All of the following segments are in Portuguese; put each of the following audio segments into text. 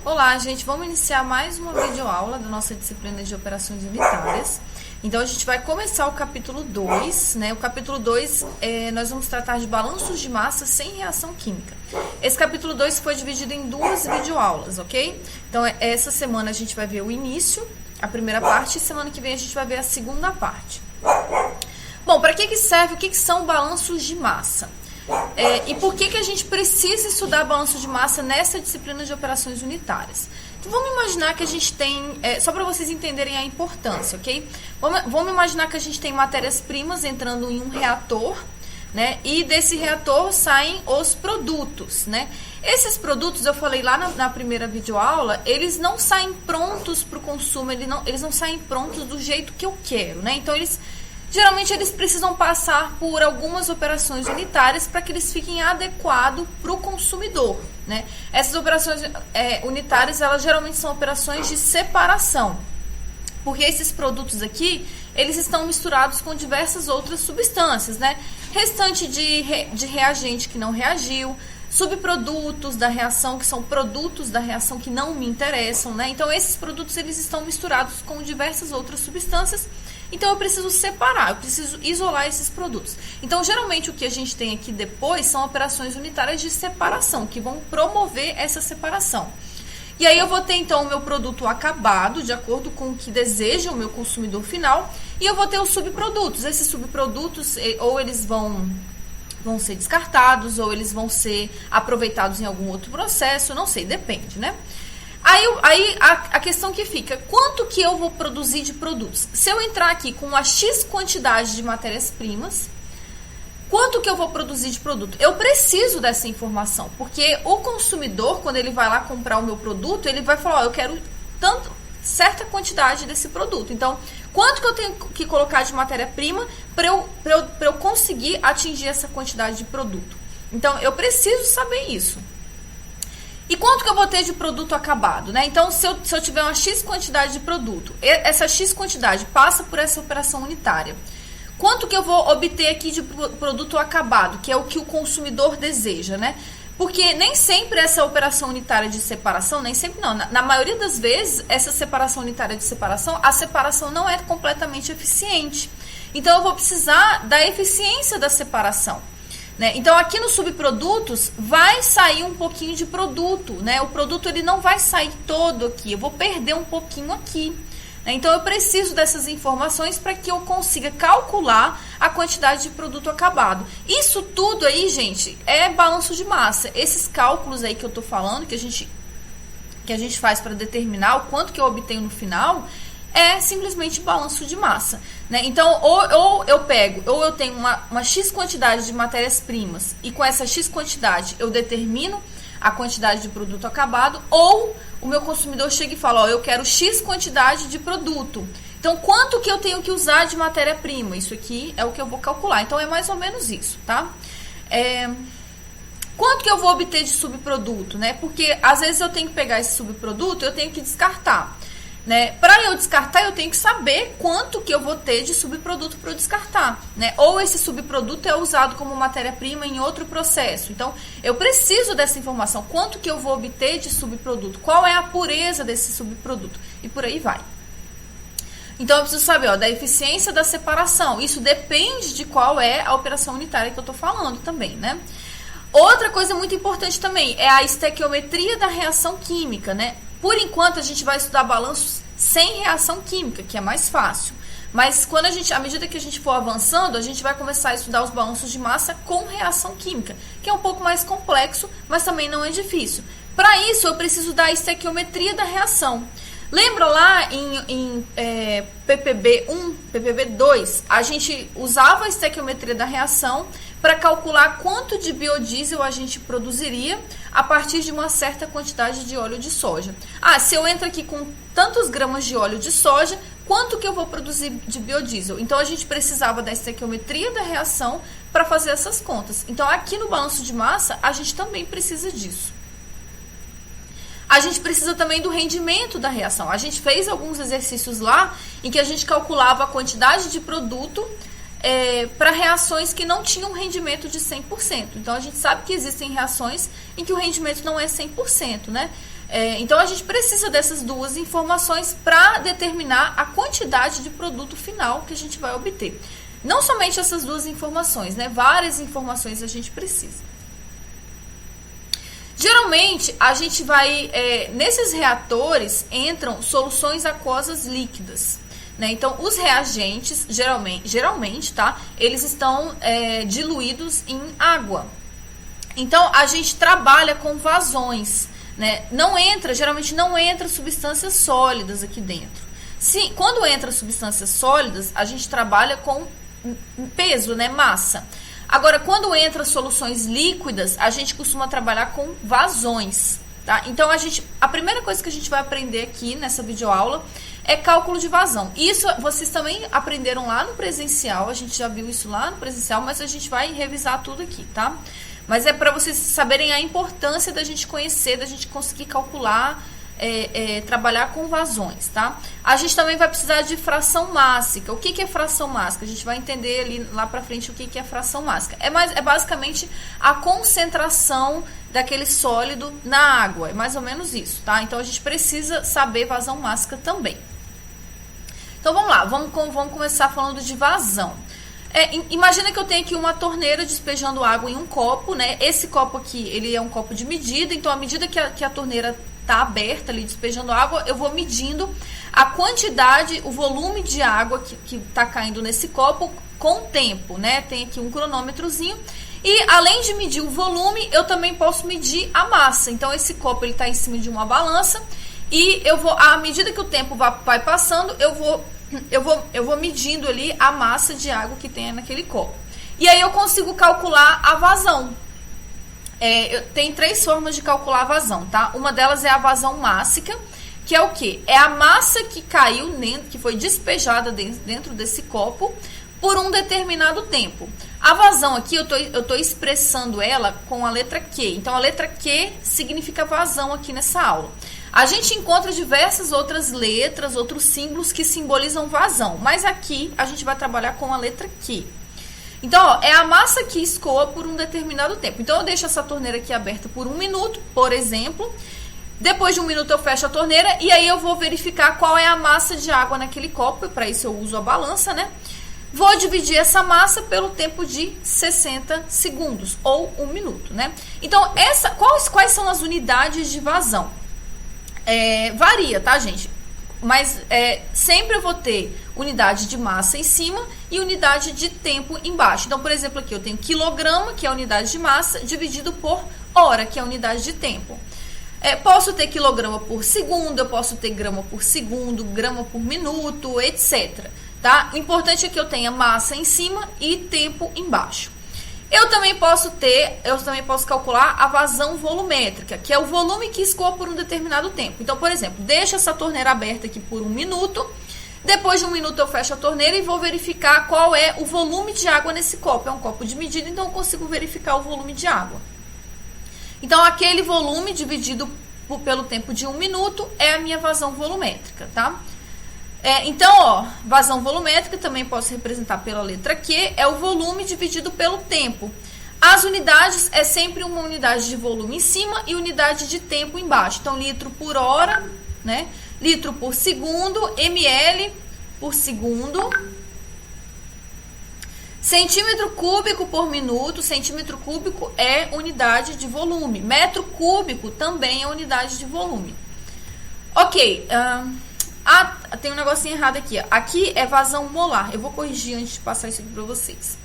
Olá, gente, vamos iniciar mais uma videoaula da nossa disciplina de operações unitárias. Então, a gente vai começar o capítulo 2, né? O capítulo 2, nós vamos tratar de balanços de massa sem reação química. Esse capítulo 2 foi dividido em duas videoaulas, ok? Então, essa semana a gente vai ver o início, a primeira parte, e semana que vem a gente vai ver a segunda parte. Bom, para que serve? O que são balanços de massa? E por que a gente precisa estudar balanço de massa nessa disciplina de operações unitárias? Então, vamos imaginar que a gente tem, só para vocês entenderem a importância, ok? Vamos imaginar que a gente tem matérias-primas entrando em um reator, né? E desse reator saem os produtos, né? Esses produtos, eu falei lá na primeira videoaula, eles não saem prontos para o consumo, eles não saem prontos do jeito que eu quero, né? Então, geralmente eles precisam passar por algumas operações unitárias para que eles fiquem adequados para o consumidor, né? Essas operações unitárias, elas geralmente são operações de separação, porque esses produtos aqui, eles estão misturados com diversas outras substâncias, né? Restante de reagente que não reagiu, subprodutos da reação, que são produtos da reação que não me interessam, né? Então, esses produtos, eles estão misturados com diversas outras substâncias. Então, eu preciso separar, eu preciso isolar esses produtos. Então, geralmente, o que a gente tem aqui depois são operações unitárias de separação, que vão promover essa separação. E aí, eu vou ter, então, o meu produto acabado, de acordo com o que deseja o meu consumidor final, e eu vou ter os subprodutos. Esses subprodutos, ou eles vão ser descartados, ou eles vão ser aproveitados em algum outro processo, não sei, depende, né? Aí a questão que fica, quanto que eu vou produzir de produtos? Se eu entrar aqui com uma X quantidade de matérias-primas, quanto que eu vou produzir de produto? Eu preciso dessa informação, porque o consumidor, quando ele vai lá comprar o meu produto, ele vai falar, eu quero certa quantidade desse produto. Então, quanto que eu tenho que colocar de matéria-prima para eu conseguir atingir essa quantidade de produto? Então, eu preciso saber isso. E quanto que eu vou ter de produto acabado, né? Então, se eu tiver uma X quantidade de produto, essa X quantidade passa por essa operação unitária. Quanto que eu vou obter aqui de produto acabado, que é o que o consumidor deseja, né? Porque nem sempre essa operação unitária de separação, nem sempre não, na maioria das vezes, essa separação unitária de separação, a separação não é completamente eficiente. Então, eu vou precisar da eficiência da separação. Né? Então, aqui nos subprodutos, vai sair um pouquinho de produto, né? O produto ele não vai sair todo aqui, eu vou perder um pouquinho aqui. Né? Então, eu preciso dessas informações para que eu consiga calcular a quantidade de produto acabado. Isso tudo aí, gente, é balanço de massa. Esses cálculos aí que eu estou falando, que a gente faz para determinar o quanto que eu obtenho no final, é simplesmente balanço de massa, né? Então, ou eu tenho uma X quantidade de matérias-primas e com essa X quantidade eu determino a quantidade de produto acabado, ou o meu consumidor chega e fala, eu quero X quantidade de produto. Então, quanto que eu tenho que usar de matéria-prima? Isso aqui é o que eu vou calcular. Então, é mais ou menos isso, tá? Quanto que eu vou obter de subproduto, né? Porque, às vezes, eu tenho que pegar esse subproduto e eu tenho que descartar. Né? Para eu descartar, eu tenho que saber quanto que eu vou ter de subproduto para eu descartar, né? Ou esse subproduto é usado como matéria-prima em outro processo. Então, eu preciso dessa informação. Quanto que eu vou obter de subproduto? Qual é a pureza desse subproduto? E por aí vai. Então, eu preciso saber, da eficiência da separação. Isso depende de qual é a operação unitária que eu estou falando também, né? Outra coisa muito importante também é a estequiometria da reação química, né? Por enquanto, a gente vai estudar balanços sem reação química, que é mais fácil. Mas à medida que a gente for avançando, a gente vai começar a estudar os balanços de massa com reação química, que é um pouco mais complexo, mas também não é difícil. Para isso, eu preciso da estequiometria da reação. Lembra lá em PPB1, PPB2, a gente usava a estequiometria da reação para calcular quanto de biodiesel a gente produziria a partir de uma certa quantidade de óleo de soja. Se eu entro aqui com tantos gramas de óleo de soja, quanto que eu vou produzir de biodiesel? Então, a gente precisava da estequiometria da reação para fazer essas contas. Então, aqui no balanço de massa, a gente também precisa disso. A gente precisa também do rendimento da reação. A gente fez alguns exercícios lá em que a gente calculava a quantidade de produto para reações que não tinham rendimento de 100%. Então, a gente sabe que existem reações em que o rendimento não é 100%, né? Então, a gente precisa dessas duas informações para determinar a quantidade de produto final que a gente vai obter. Não somente essas duas informações, né? Várias informações a gente precisa. Geralmente, a gente vai... nesses reatores entram soluções aquosas líquidas. Né? Então, os reagentes, geralmente, tá? Eles estão diluídos em água. Então, a gente trabalha com vazões, né? Geralmente não entra substâncias sólidas aqui dentro. Quando entra substâncias sólidas, a gente trabalha com peso, né? Massa. Agora, quando entra soluções líquidas, a gente costuma trabalhar com vazões. Tá? Então, a primeira coisa que a gente vai aprender aqui nessa videoaula é cálculo de vazão. Isso vocês também aprenderam lá no presencial, a gente já viu isso lá no presencial, mas a gente vai revisar tudo aqui, tá? Mas é para vocês saberem a importância da gente conhecer, da gente conseguir calcular, trabalhar com vazões, tá? A gente também vai precisar de fração mássica. O que é fração mássica? A gente vai entender ali lá pra frente o que é fração mássica. É basicamente a concentração daquele sólido na água. É mais ou menos isso, tá? Então, a gente precisa saber vazão mássica também. Então, vamos lá. Vamos começar falando de vazão. Imagina que eu tenho aqui uma torneira despejando água em um copo, né? Esse copo aqui, ele é um copo de medida. Então, à medida que a torneira está aberta ali, despejando água, eu vou medindo a quantidade, o volume de água que está caindo nesse copo com o tempo, né? Tem aqui um cronômetrozinho. E além de medir o volume, eu também posso medir a massa. Então, esse copo ele está em cima de uma balança e à medida que o tempo vai passando, eu vou medindo ali a massa de água que tem naquele copo. E aí eu consigo calcular a vazão. Tem 3 formas de calcular a vazão, tá? Uma delas é a vazão mássica, que é o quê? É a massa que caiu, que foi despejada dentro desse copo por um determinado tempo. A vazão aqui, eu tô expressando ela com a letra Q. Então, a letra Q significa vazão aqui nessa aula. A gente encontra diversas outras letras, outros símbolos que simbolizam vazão. Mas aqui, a gente vai trabalhar com a letra Q. Então, é a massa que escoa por um determinado tempo. Então, eu deixo essa torneira aqui aberta por 1 minuto, por exemplo. Depois de 1 minuto, eu fecho a torneira e aí eu vou verificar qual é a massa de água naquele copo. Para isso, eu uso a balança, né? Vou dividir essa massa pelo tempo de 60 segundos, ou 1 minuto, né? Então, quais são as unidades de vazão? Varia, tá, gente? Mas sempre eu vou ter unidade de massa em cima e unidade de tempo embaixo. Então, por exemplo, aqui eu tenho quilograma, que é a unidade de massa, dividido por hora, que é a unidade de tempo. Posso ter quilograma por segundo, eu posso ter grama por segundo, grama por minuto, etc. Tá? O importante é que eu tenha massa em cima e tempo embaixo. Eu também posso calcular a vazão volumétrica, que é o volume que escoa por um determinado tempo. Então, por exemplo, deixo essa torneira aberta aqui por 1 minuto. Depois de 1 minuto eu fecho a torneira e vou verificar qual é o volume de água nesse copo. É um copo de medida, então eu consigo verificar o volume de água. Então, aquele volume dividido pelo tempo de 1 minuto é a minha vazão volumétrica, tá? Então, ó, vazão volumétrica também posso representar pela letra Q, é o volume dividido pelo tempo. As unidades é sempre uma unidade de volume em cima e unidade de tempo embaixo. Então, litro por hora, né? Litro por segundo, ml por segundo. Centímetro cúbico por minuto, centímetro cúbico é unidade de volume. Metro cúbico também é unidade de volume. Ok, tem um negocinho errado aqui. Ó. Aqui é vazão molar. Eu vou corrigir antes de passar isso aqui para vocês.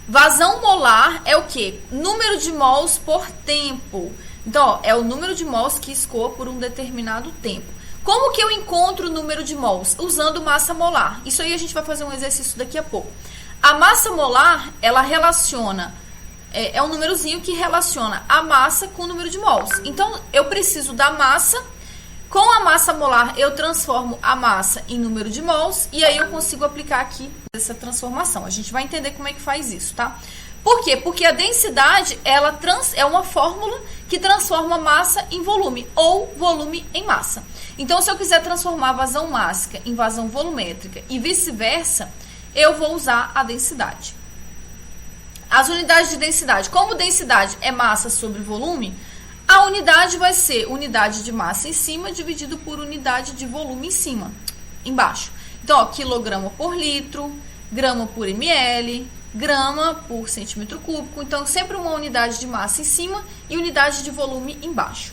Vazão molar é o quê? Número de mols por tempo. Então, ó, é o número de mols que escoa por um determinado tempo. Como que eu encontro o número de mols? Usando massa molar. Isso aí a gente vai fazer um exercício daqui a pouco. A massa molar, ela relaciona... É um númerozinho que relaciona a massa com o número de mols. Então, eu preciso da massa... Com a massa molar, eu transformo a massa em número de mols e aí eu consigo aplicar aqui essa transformação. A gente vai entender como é que faz isso, tá? Por quê? Porque a densidade, ela é uma fórmula que transforma massa em volume ou volume em massa. Então, se eu quiser transformar a vazão mássica em vazão volumétrica e vice-versa, eu vou usar a densidade. As unidades de densidade. Como densidade é massa sobre volume, a unidade vai ser unidade de massa em cima dividido por unidade de volume embaixo. Então, ó, quilograma por litro, grama por ml, grama por centímetro cúbico. Então, sempre uma unidade de massa em cima e unidade de volume embaixo.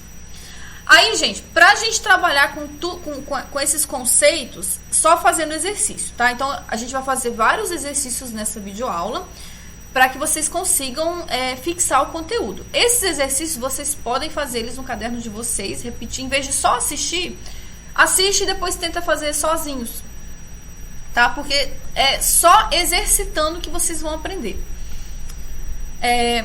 Aí, gente, pra gente trabalhar com esses conceitos, só fazendo exercício, tá? Então, a gente vai fazer vários exercícios nessa videoaula para que vocês consigam fixar o conteúdo. Esses exercícios, vocês podem fazer eles no caderno de vocês, repetir. Em vez de só assistir, assiste e depois tenta fazer sozinhos, tá? Porque é só exercitando que vocês vão aprender.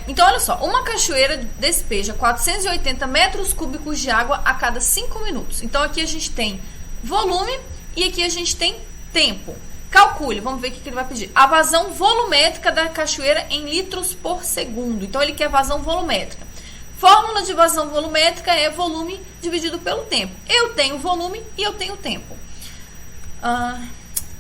Então, olha só, uma cachoeira despeja 480 metros cúbicos de água a cada 5 minutos. Então, aqui a gente tem volume e aqui a gente tem tempo. Calcule, vamos ver o que ele vai pedir. A vazão volumétrica da cachoeira em litros por segundo. Então, ele quer vazão volumétrica. Fórmula de vazão volumétrica é volume dividido pelo tempo. Eu tenho volume e eu tenho tempo.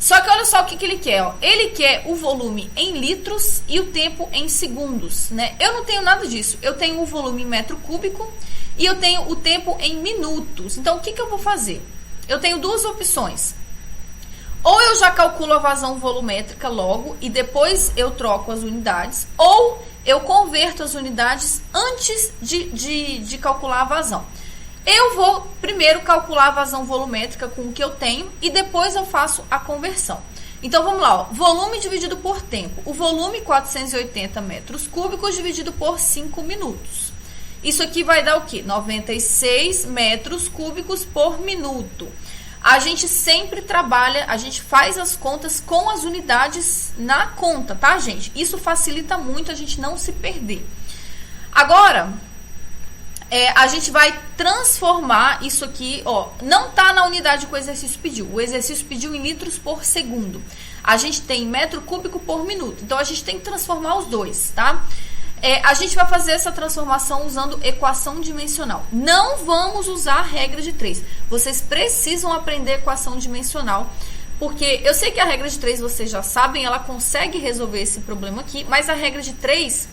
Só que olha só o que ele quer, ó. Ele quer o volume em litros e o tempo em segundos, né? Eu não tenho nada disso. Eu tenho o volume em metro cúbico e eu tenho o tempo em minutos. Então, o que eu vou fazer? Eu tenho duas opções. Ou eu já calculo a vazão volumétrica logo e depois eu troco as unidades, ou eu converto as unidades antes de calcular a vazão. Eu vou primeiro calcular a vazão volumétrica com o que eu tenho e depois eu faço a conversão. Então, vamos lá, ó. Volume dividido por tempo. O volume, 480 metros cúbicos dividido por 5 minutos. Isso aqui vai dar o quê? 96 metros cúbicos por minuto. A gente sempre trabalha, a gente faz as contas com as unidades na conta, tá, gente? Isso facilita muito a gente não se perder. Agora, a gente vai transformar isso aqui, ó, não tá na unidade que o exercício pediu. O exercício pediu em litros por segundo. A gente tem metro cúbico por minuto. Então, a gente tem que transformar os dois, tá? A gente vai fazer essa transformação usando equação dimensional. Não vamos usar a regra de 3. Vocês precisam aprender equação dimensional, porque eu sei que a regra de 3 vocês já sabem, ela consegue resolver esse problema aqui, mas a regra de 3,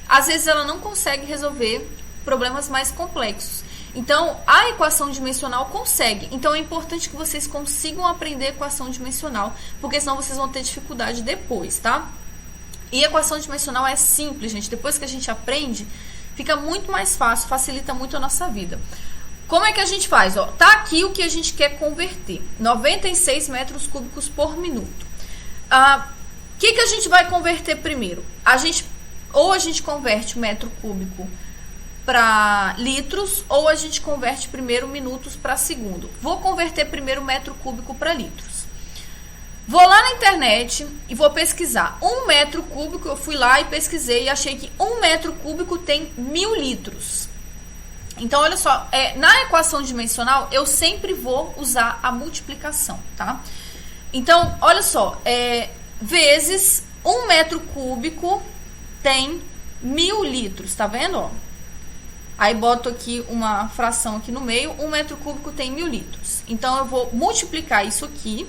às vezes ela não consegue resolver problemas mais complexos. Então, a equação dimensional consegue. Então, é importante que vocês consigam aprender equação dimensional, porque senão vocês vão ter dificuldade depois, tá? E equação dimensional é simples, gente. Depois que a gente aprende, fica muito mais fácil, facilita muito a nossa vida. Como é que a gente faz? Ó, tá aqui o que a gente quer converter. 96 metros cúbicos por minuto. O que a gente vai converter primeiro? Ou a gente converte o metro cúbico para litros, ou a gente converte primeiro minutos para segundo. Vou converter primeiro metro cúbico para litros. Vou lá na internet e vou pesquisar 1 metro cúbico. Eu fui lá e pesquisei e achei que 1 metro cúbico tem 1000 litros. Então, olha só, na equação dimensional, eu sempre vou usar a multiplicação, tá? Então, olha só, vezes 1 metro cúbico tem 1000 litros, tá vendo? Ó? Aí, boto aqui uma fração aqui no meio, 1 metro cúbico tem 1000 litros. Então, eu vou multiplicar isso aqui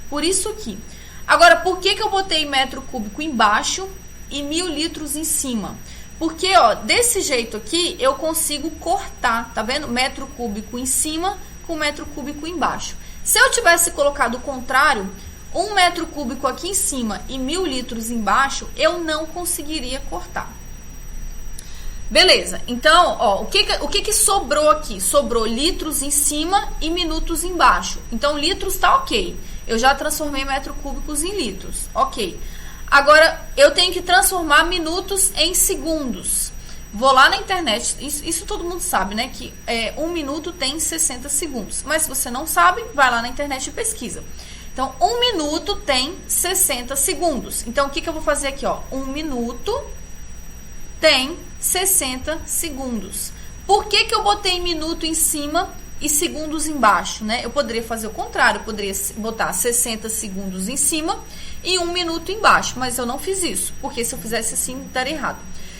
por isso aqui. Agora, por que eu botei metro cúbico embaixo e 1000 litros em cima? Porque, ó, desse jeito aqui, eu consigo cortar, tá vendo? Metro cúbico em cima com metro cúbico embaixo. Se eu tivesse colocado o contrário, 1 metro cúbico aqui em cima e 1000 litros embaixo, eu não conseguiria cortar. Beleza, então, ó, o que sobrou aqui? Sobrou litros em cima e minutos embaixo. Então, litros tá ok. Eu já transformei metros cúbicos em litros, ok. Agora, eu tenho que transformar minutos em segundos. Vou lá na internet, isso todo mundo sabe, né? Que 1 minuto tem 60 segundos. Mas se você não sabe, vai lá na internet e pesquisa. Então, 1 minuto tem 60 segundos. Então, o que eu vou fazer aqui, ó? 1 minuto tem 60 segundos. Por que eu botei minuto em cima e segundos embaixo, né? Eu poderia fazer o contrário, eu poderia botar 60 segundos em cima e 1 minuto embaixo, mas eu não fiz isso, porque se eu fizesse assim, daria errado.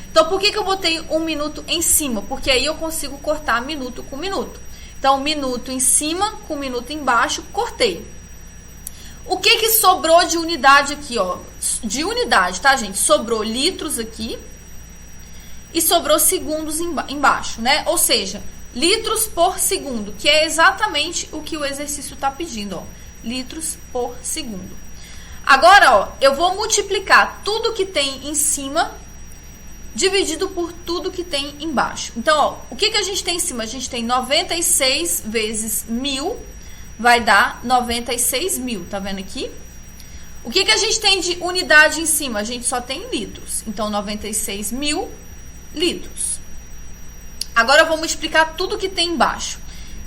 Então, por que eu botei 1 minuto em cima? Porque aí eu consigo cortar minuto com minuto. Então, minuto em cima com minuto embaixo, cortei. O que que sobrou de unidade aqui, ó? De unidade, tá, gente? Sobrou litros aqui e sobrou segundos embaixo, né? Ou seja, litros por segundo, que é exatamente o que o exercício está pedindo, ó. Litros por segundo. Agora, ó, eu vou multiplicar tudo que tem em cima dividido por tudo que tem embaixo. Então, ó, o que que a gente tem em cima? A gente tem 96 vezes 1000, vai dar 96 mil, tá vendo aqui? O que que a gente tem de unidade em cima? A gente só tem litros, então 96 mil litros. Agora eu vou multiplicar tudo que tem embaixo.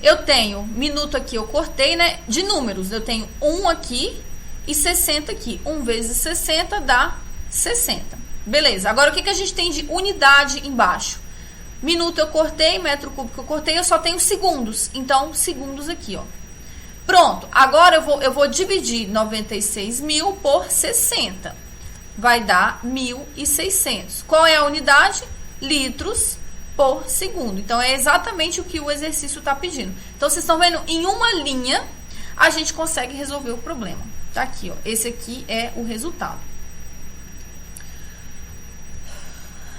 Eu tenho minuto aqui, eu cortei, né? De números, eu tenho 1 aqui e 60 aqui. 1 vezes 60 dá 60. Beleza, agora o que que a gente tem de unidade embaixo? Minuto eu cortei, metro cúbico eu cortei, eu só tenho segundos. Então, segundos aqui, ó. Pronto, agora eu vou dividir 96 mil por 60. Vai dar 1.600. Qual é a unidade? Litros por segundo. Então, é exatamente o que o exercício está pedindo. Então, vocês estão vendo? Em uma linha, a gente consegue resolver o problema. Tá aqui, ó. Esse aqui é o resultado.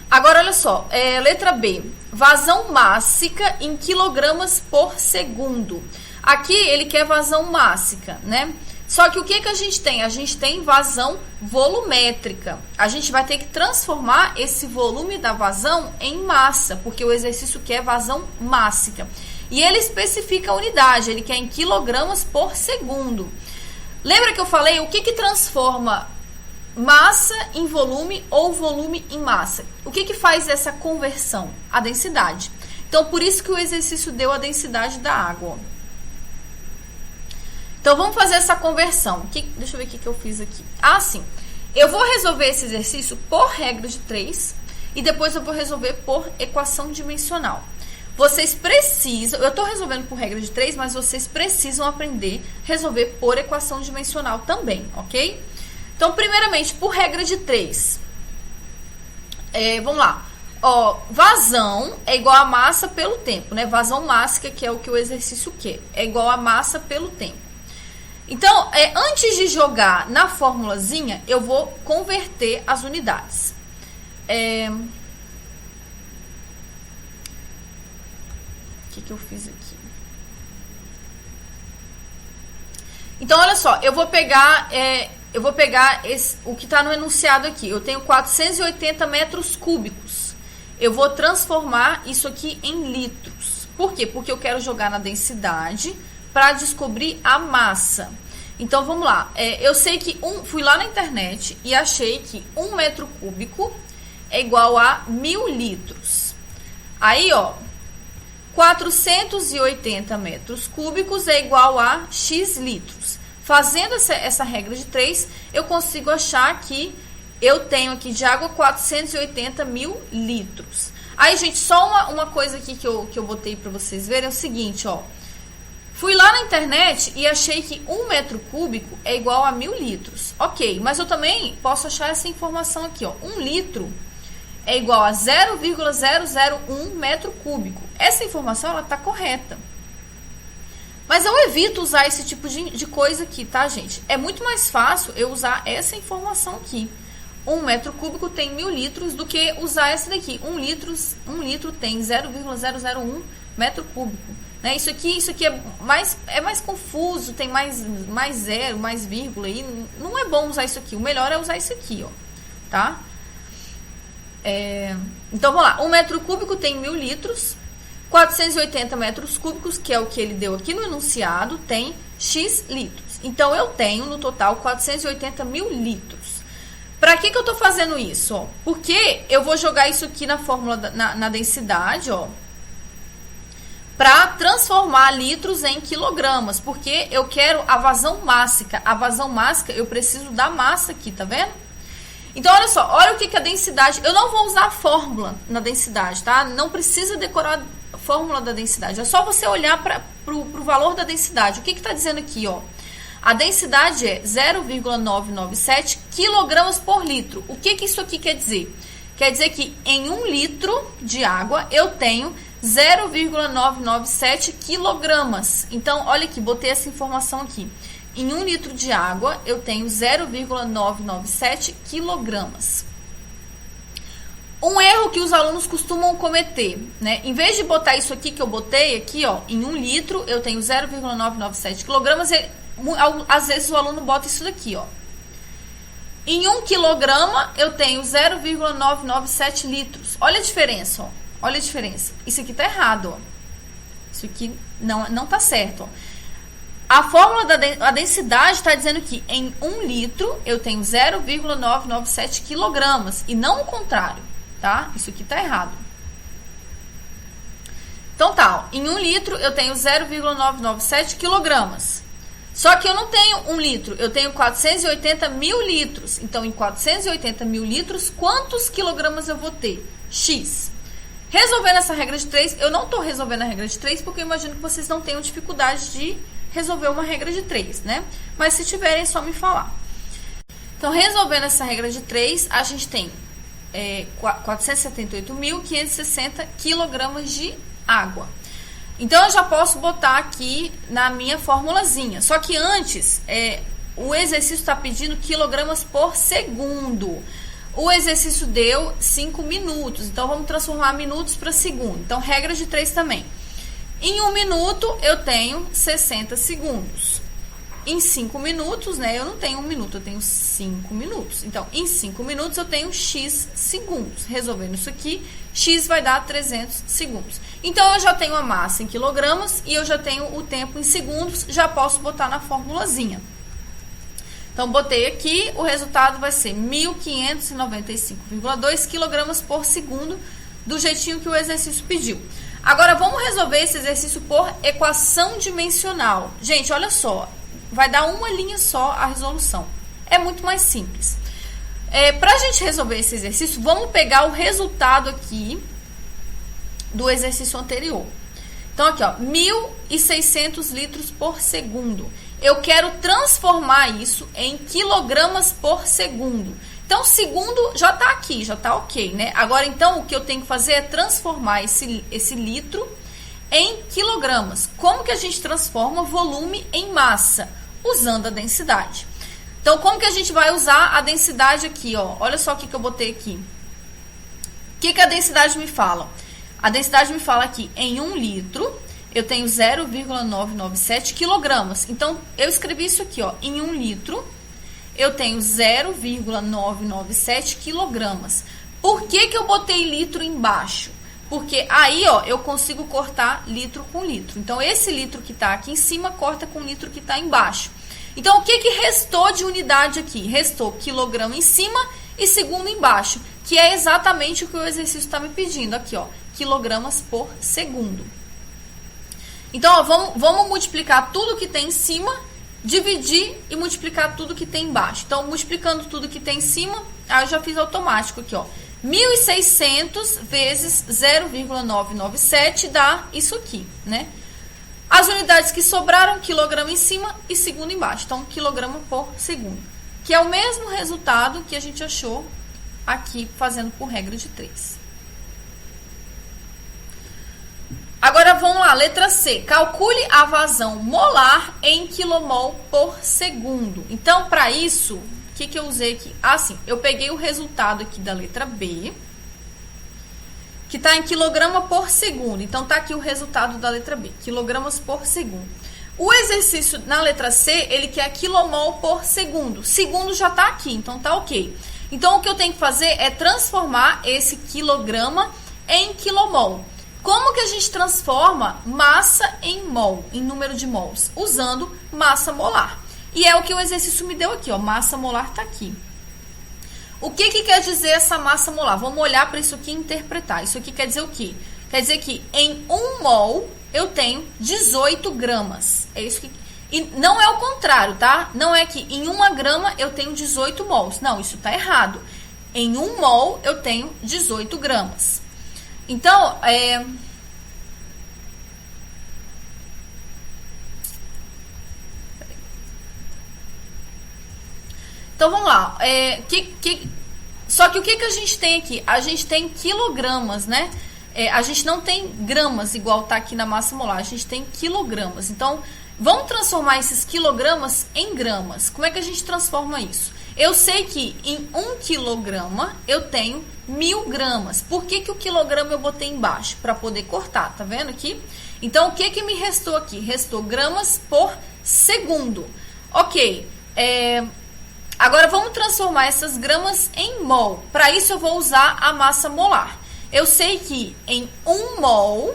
Agora, olha só. Letra B. Vazão mássica em quilogramas por segundo. Aqui, ele quer vazão mássica, né? Só que o que que a gente tem? A gente tem vazão volumétrica. A gente vai ter que transformar esse volume da vazão em massa, porque o exercício quer vazão mássica. E ele especifica a unidade, ele quer em quilogramas por segundo. Lembra que eu falei o que que transforma massa em volume ou volume em massa? O que que faz essa conversão? A densidade. Então, por isso que o exercício deu a densidade da água. Então, vamos fazer essa conversão. Deixa eu ver o que eu fiz aqui. Ah, sim. Eu vou resolver esse exercício por regra de 3 e depois eu vou resolver por equação dimensional. Vocês precisam... Eu estou resolvendo por regra de 3, mas vocês precisam aprender a resolver por equação dimensional também, ok? Então, primeiramente, por regra de 3. Vamos lá. Ó, vazão é igual a massa pelo tempo, né? Vazão mássica, que é o que o exercício quer. É igual a massa pelo tempo. Então, antes de jogar na formulazinha, eu vou converter as unidades. O que eu fiz aqui? Então, olha só, eu vou pegar o que está no enunciado aqui. Eu tenho 480 metros cúbicos. Eu vou transformar isso aqui em litros. Por quê? Porque eu quero jogar na densidade para descobrir a massa. Então, vamos lá. Eu sei que fui lá na internet e achei que 1 metro cúbico é igual a 1000 litros. Aí, ó, 480 metros cúbicos é igual a X litros. Fazendo essa regra de 3, eu consigo achar que eu tenho aqui de água 480 mil litros. Aí, gente, só uma coisa aqui que eu botei para vocês verem é o seguinte, ó. Fui lá na internet e achei que 1 metro cúbico é igual a 1000 litros. Ok, mas eu também posso achar essa informação aqui, ó. 1 litro é igual a 0,001 metro cúbico. Essa informação, ela tá correta. Mas eu evito usar esse tipo de coisa aqui, tá, gente? É muito mais fácil eu usar essa informação aqui. 1 metro cúbico tem 1000 litros do que usar essa daqui. 1 litro tem 0,001 metro cúbico. Né? Isso aqui é mais confuso, tem mais zero, mais vírgula aí. Não é bom usar isso aqui. O melhor é usar isso aqui, ó. Tá? Então, vamos lá. 1 metro cúbico tem 1000 litros. 480 metros cúbicos, que é o que ele deu aqui no enunciado, tem X litros. Então, eu tenho, no total, 480 mil litros. Para que eu estou fazendo isso? Ó? Porque eu vou jogar isso aqui na fórmula, na densidade, ó, para transformar litros em quilogramas, porque eu quero a vazão mássica. A vazão mássica, eu preciso da massa aqui, tá vendo? Então, olha só, olha o que a densidade... Eu não vou usar a fórmula na densidade, tá? Não precisa decorar a fórmula da densidade. É só você olhar para o valor da densidade. O que está dizendo aqui, ó? A densidade é 0,997 quilogramas por litro. O que isso aqui quer dizer? Quer dizer que em 1 litro de água eu tenho 0,997 quilogramas. Então, olha aqui, botei essa informação aqui. em 1 litro de água, eu tenho 0,997 quilogramas. Um erro que os alunos costumam cometer, né? Em vez de botar isso aqui que eu botei aqui, ó, em 1 litro, eu tenho 0,997 quilogramas, às vezes o aluno bota isso daqui, ó. Em 1 quilograma, eu tenho 0,997 litros. Olha a diferença, ó. Olha a diferença. Isso aqui tá errado, ó. Isso aqui não tá certo, ó. A fórmula da densidade está dizendo que em 1 litro eu tenho 0,997 quilogramas e não o contrário, tá? Isso aqui tá errado. Então tá, ó, em 1 litro eu tenho 0,997 quilogramas. Só que eu não tenho 1 litro, eu tenho 480 mil litros. Então, em 480 mil litros, quantos quilogramas eu vou ter? X. Resolvendo essa regra de 3, eu não estou resolvendo a regra de 3 porque eu imagino que vocês não tenham dificuldade de resolver uma regra de 3, né? Mas se tiverem, é só me falar. Então, resolvendo essa regra de 3, a gente tem 478.560 quilogramas de água. Então, eu já posso botar aqui na minha formulazinha. Só que antes, o exercício está pedindo quilogramas por segundo. O exercício deu 5 minutos. Então, vamos transformar minutos para segundo. Então, regra de 3 também. Em 1 minuto, eu tenho 60 segundos. Em 5 minutos, né? Eu não tenho 1 minuto, eu tenho 5 minutos. Então, em 5 minutos, eu tenho X segundos. Resolvendo isso aqui, X vai dar 300 segundos. Então, eu já tenho a massa em quilogramas e eu já tenho o tempo em segundos. Já posso botar na formulazinha. Então, botei aqui, o resultado vai ser 1.595,2 quilogramas por segundo, do jeitinho que o exercício pediu. Agora, vamos resolver esse exercício por equação dimensional. Gente, olha só, vai dar uma linha só a resolução. É muito mais simples. Para a gente resolver esse exercício, vamos pegar o resultado aqui do exercício anterior. Então, aqui, ó, 1.600 litros por segundo. Eu quero transformar isso em quilogramas por segundo. Então, segundo já está aqui, já está ok, né? Agora, então, o que eu tenho que fazer é transformar esse litro em quilogramas. Como que a gente transforma volume em massa? Usando a densidade. Então, como que a gente vai usar a densidade aqui, ó? Olha só o que eu botei aqui. O que a densidade me fala? A densidade me fala aqui, em 1 litro, eu tenho 0,997 quilogramas. Então, eu escrevi isso aqui, ó, em 1 litro, eu tenho 0,997 quilogramas. Por que eu botei litro embaixo? Porque aí, ó, eu consigo cortar litro com litro. Então, esse litro que está aqui em cima corta com o litro que está embaixo. Então, o que restou de unidade aqui? Restou quilograma em cima e segundo embaixo, que é exatamente o que o exercício está me pedindo. Aqui, ó, quilogramas por segundo. Então, ó, vamos multiplicar tudo que tem em cima, dividir e multiplicar tudo que tem embaixo. Então, multiplicando tudo que tem em cima, aí eu já fiz automático aqui, ó. 1.600 vezes 0,997 dá isso aqui, né? As unidades que sobraram, quilograma em cima e segundo embaixo. Então, quilograma por segundo. Que é o mesmo resultado que a gente achou aqui, fazendo por regra de 3. Agora, vamos lá, letra C. Calcule a vazão molar em quilomol por segundo. Então, para isso, o que eu usei aqui? Assim, eu peguei o resultado aqui da letra B, que está em quilograma por segundo. Então, está aqui o resultado da letra B, quilogramas por segundo. O exercício na letra C, ele quer quilomol por segundo. Segundo já está aqui, então tá ok. Então, o que eu tenho que fazer é transformar esse quilograma em quilomol. Como que a gente transforma massa em mol, em número de mols? Usando massa molar. E é o que o exercício me deu aqui, ó. Massa molar está aqui. O que quer dizer essa massa molar? Vamos olhar para isso aqui e interpretar. Isso aqui quer dizer o quê? Quer dizer que em 1 mol eu tenho 18 gramas. É isso que... E não é o contrário, tá? Não é que em 1 grama eu tenho 18 mols. Não, isso está errado. Em 1 mol eu tenho 18 gramas. Então, Então, vamos lá. Só que o que a gente tem aqui? A gente tem quilogramas, né? a gente não tem gramas igual tá aqui na massa molar, a gente tem quilogramas. Então, vamos transformar esses quilogramas em gramas. Como é que a gente transforma isso? Eu sei que em 1 quilograma eu tenho 1000 gramas. Por que que o quilograma eu botei embaixo? Para poder cortar, tá vendo aqui? Então, o que que me restou aqui? Restou gramas por segundo. Ok, agora vamos transformar essas gramas em mol. Para isso eu vou usar a massa molar. Eu sei que em 1 mol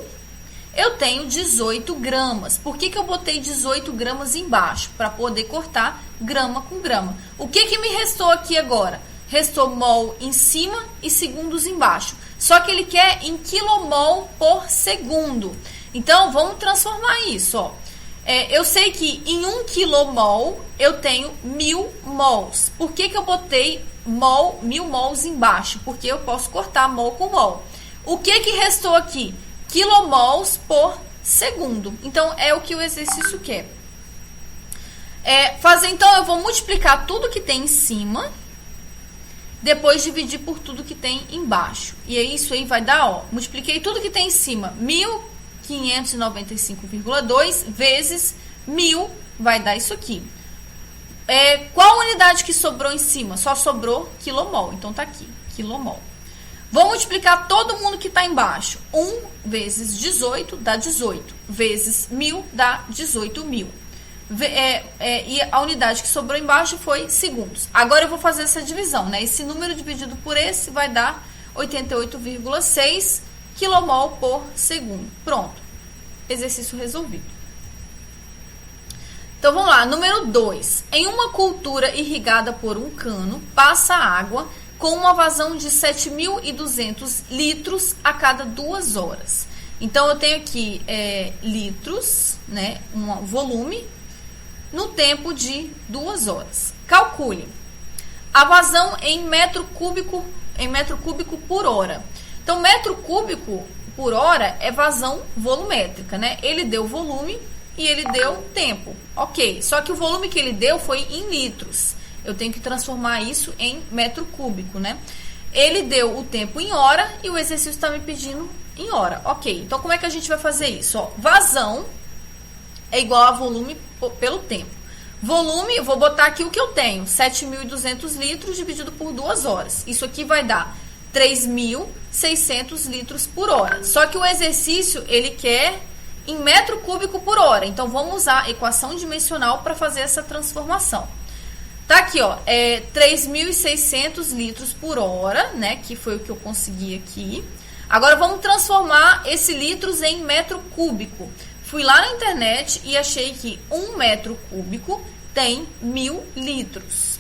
eu tenho 18 gramas. Por que que eu botei 18 gramas embaixo? Para poder cortar grama com grama. O que que me restou aqui agora? Restou mol em cima e segundos embaixo. Só que ele quer em quilomol por segundo. Então, vamos transformar isso, ó. Eu sei que em 1 quilomol eu tenho 1000 mols. Por que que eu botei 1000 mols embaixo? Porque eu posso cortar mol com mol. O que que restou aqui? Quilomols por segundo. Então, é o que o exercício quer. Então, eu vou multiplicar tudo que tem em cima, depois dividir por tudo que tem embaixo. E aí, isso aí vai dar, ó, multipliquei tudo que tem em cima, 1595,2 vezes 1000, vai dar isso aqui. Qual unidade que sobrou em cima? Só sobrou quilomol, então tá aqui, quilomol. Vou multiplicar todo mundo que está embaixo. 1 vezes 18 dá 18. Vezes 1000 dá 18.000. E a unidade que sobrou embaixo foi segundos. Agora eu vou fazer essa divisão, né? Esse número dividido por esse vai dar 88,6 quilomol por segundo. Pronto. Exercício resolvido. Então vamos lá. Número 2. Em uma cultura irrigada por um cano, passa água com uma vazão de 7.200 litros a cada 2 horas. Então, eu tenho aqui litros, né, um volume, no tempo de 2 horas. Calcule a vazão em metro cúbico por hora. Então, metro cúbico por hora é vazão volumétrica, né? Ele deu volume e ele deu tempo. Ok, só que o volume que ele deu foi em litros. Eu tenho que transformar isso em metro cúbico, né? Ele deu o tempo em hora e o exercício está me pedindo em hora. Ok, então como é que a gente vai fazer isso? Ó, vazão é igual a volume pelo tempo. Volume, eu vou botar aqui o que eu tenho. 7.200 litros dividido por 2 horas. Isso aqui vai dar 3.600 litros por hora. Só que o exercício, ele quer em metro cúbico por hora. Então, vamos usar a equação dimensional para fazer essa transformação. Tá aqui, ó, 3.600 litros por hora, né, que foi o que eu consegui aqui. Agora, vamos transformar esse litros em metro cúbico. Fui lá na internet e achei que 1 metro cúbico tem 1.000 litros.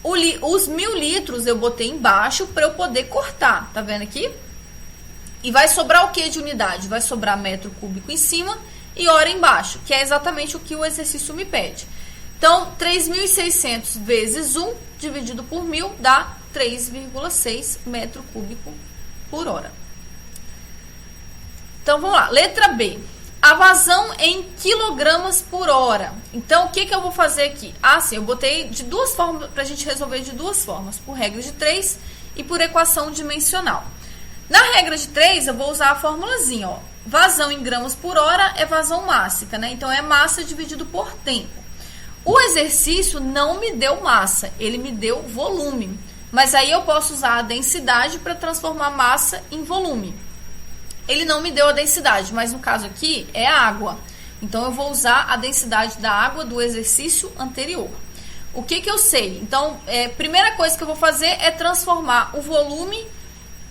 Os 1.000 litros eu botei embaixo para eu poder cortar, tá vendo aqui? E vai sobrar o que de unidade? Vai sobrar metro cúbico em cima e hora embaixo, que é exatamente o que o exercício me pede. Então, 3.600 vezes 1 dividido por 1.000 dá 3,6 metro cúbico por hora. Então, vamos lá. Letra B. A vazão em quilogramas por hora. Então, o que que eu vou fazer aqui? Ah, sim, eu botei de 2 formas, para a gente resolver de 2 formas. Por regra de 3 e por equação dimensional. Na regra de 3, eu vou usar a formulazinha, ó. Vazão em gramas por hora é vazão mássica, né? Então, é massa dividido por tempo. O exercício não me deu massa, ele me deu volume. Mas aí eu posso usar a densidade para transformar massa em volume. Ele não me deu a densidade, mas no caso aqui é água. Então, eu vou usar a densidade da água do exercício anterior. O que que eu sei? Então, primeira coisa que eu vou fazer é transformar o volume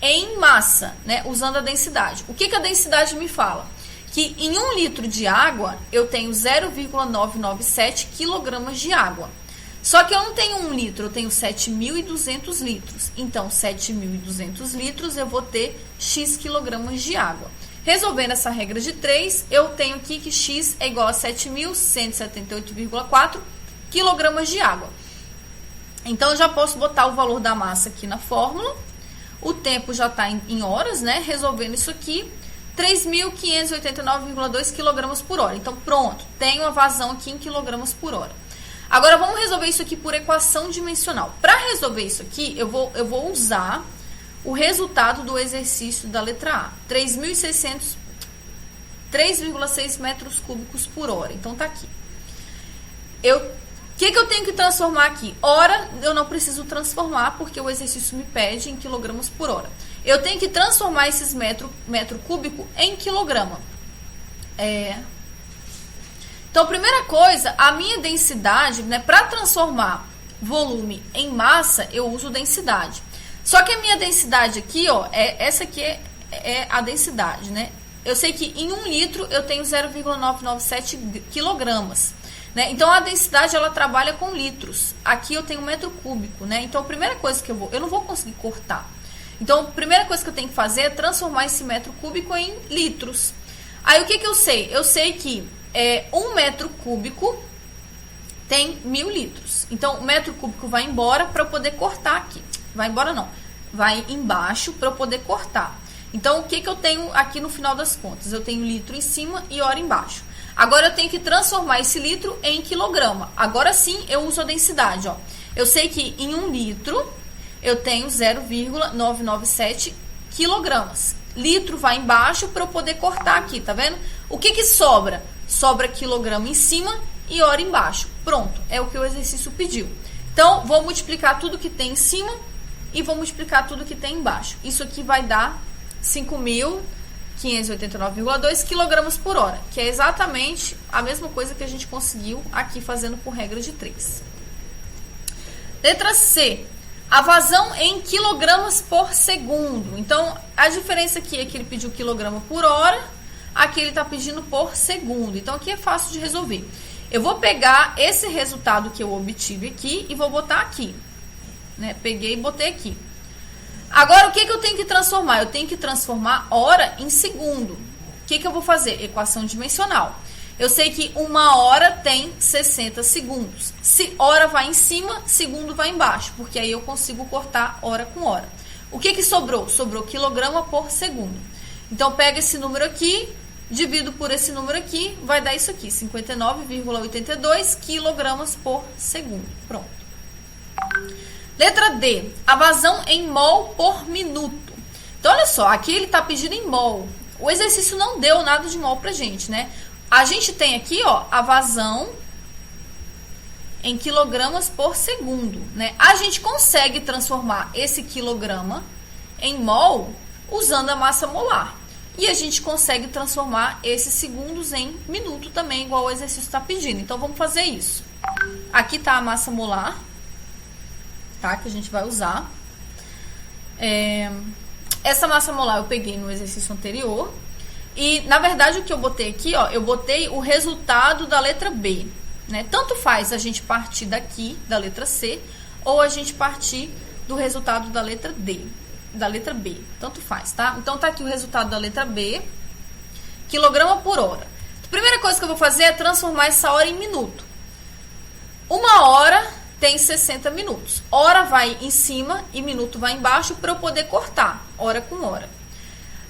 em massa, né? Usando a densidade. O que que a densidade me fala? Que em 1 litro de água, eu tenho 0,997 quilogramas de água. Só que eu não tenho 1 litro, eu tenho 7.200 litros. Então, 7.200 litros, eu vou ter X quilogramas de água. Resolvendo essa regra de 3, eu tenho aqui que X é igual a 7.178,4 quilogramas de água. Então, eu já posso botar o valor da massa aqui na fórmula. O tempo já está em horas, né? Resolvendo isso aqui, 3.589,2 kg por hora. Então, pronto, tenho a vazão aqui em quilogramas por hora. Agora, vamos resolver isso aqui por equação dimensional. Para resolver isso aqui, eu vou usar o resultado do exercício da letra A. 3,6 metros cúbicos por hora. Então, tá aqui. O que eu tenho que transformar aqui? Hora, eu não preciso transformar, porque o exercício me pede em quilogramas por hora. Eu tenho que transformar esses metro cúbico em quilograma. Então, primeira coisa, a minha densidade, né, para transformar volume em massa, eu uso densidade. Só que a minha densidade aqui, ó, essa aqui é a densidade, né? Eu sei que em 1 litro eu tenho 0,997 quilogramas, né? Então, a densidade, ela trabalha com litros. Aqui eu tenho metro cúbico, né? Então, a primeira coisa que eu não vou conseguir cortar. Então, a primeira coisa que eu tenho que fazer é transformar esse metro cúbico em litros. Aí, o que eu sei? Eu sei que 1 metro cúbico tem 1000 litros. Então, o metro cúbico vai embora para eu poder cortar aqui. Vai embora não. Vai embaixo para eu poder cortar. Então, o que eu tenho aqui no final das contas? Eu tenho litro em cima e hora embaixo. Agora, eu tenho que transformar esse litro em quilograma. Agora sim, eu uso a densidade. Ó. Eu sei que em 1 litro eu tenho 0,997 quilogramas. Litro vai embaixo para eu poder cortar aqui, tá vendo? O que sobra? Sobra quilograma em cima e hora embaixo. Pronto, é o que o exercício pediu. Então, vou multiplicar tudo que tem em cima e vou multiplicar tudo que tem embaixo. Isso aqui vai dar 5.589,2 quilogramas por hora, que é exatamente a mesma coisa que a gente conseguiu aqui fazendo por regra de 3. Letra C. A vazão em quilogramas por segundo. Então, a diferença aqui é que ele pediu quilograma por hora, aqui ele está pedindo por segundo. Então, aqui é fácil de resolver. Eu vou pegar esse resultado que eu obtive aqui e vou botar aqui. Né? Peguei e botei aqui. Agora, o que eu tenho que transformar? Eu tenho que transformar hora em segundo. O que eu vou fazer? Equação dimensional. Eu sei que 1 hora tem 60 segundos. Se hora vai em cima, segundo vai embaixo, porque aí eu consigo cortar hora com hora. O que sobrou? Sobrou quilograma por segundo. Então, pega esse número aqui, divido por esse número aqui, vai dar isso aqui, 59,82 quilogramas por segundo. Pronto. Letra D, a vazão em mol por minuto. Então, olha só, aqui ele está pedindo em mol. O exercício não deu nada de mol pra gente, né? A gente tem aqui, ó, a vazão em quilogramas por segundo, né? A gente consegue transformar esse quilograma em mol usando a massa molar. E a gente consegue transformar esses segundos em minuto também, igual o exercício está pedindo. Então, vamos fazer isso. Aqui está a massa molar, tá? Que a gente vai usar. Essa massa molar eu peguei no exercício anterior. E, na verdade, o que eu botei aqui, ó, eu botei o resultado da letra B, né? Tanto faz a gente partir daqui, da letra C, ou a gente partir do resultado da letra D, da letra B. Tanto faz, tá? Então, tá aqui o resultado da letra B, quilograma por hora. A primeira coisa que eu vou fazer é transformar essa hora em minuto. 1 hora tem 60 minutos. Hora vai em cima e minuto vai embaixo para eu poder cortar, hora com hora.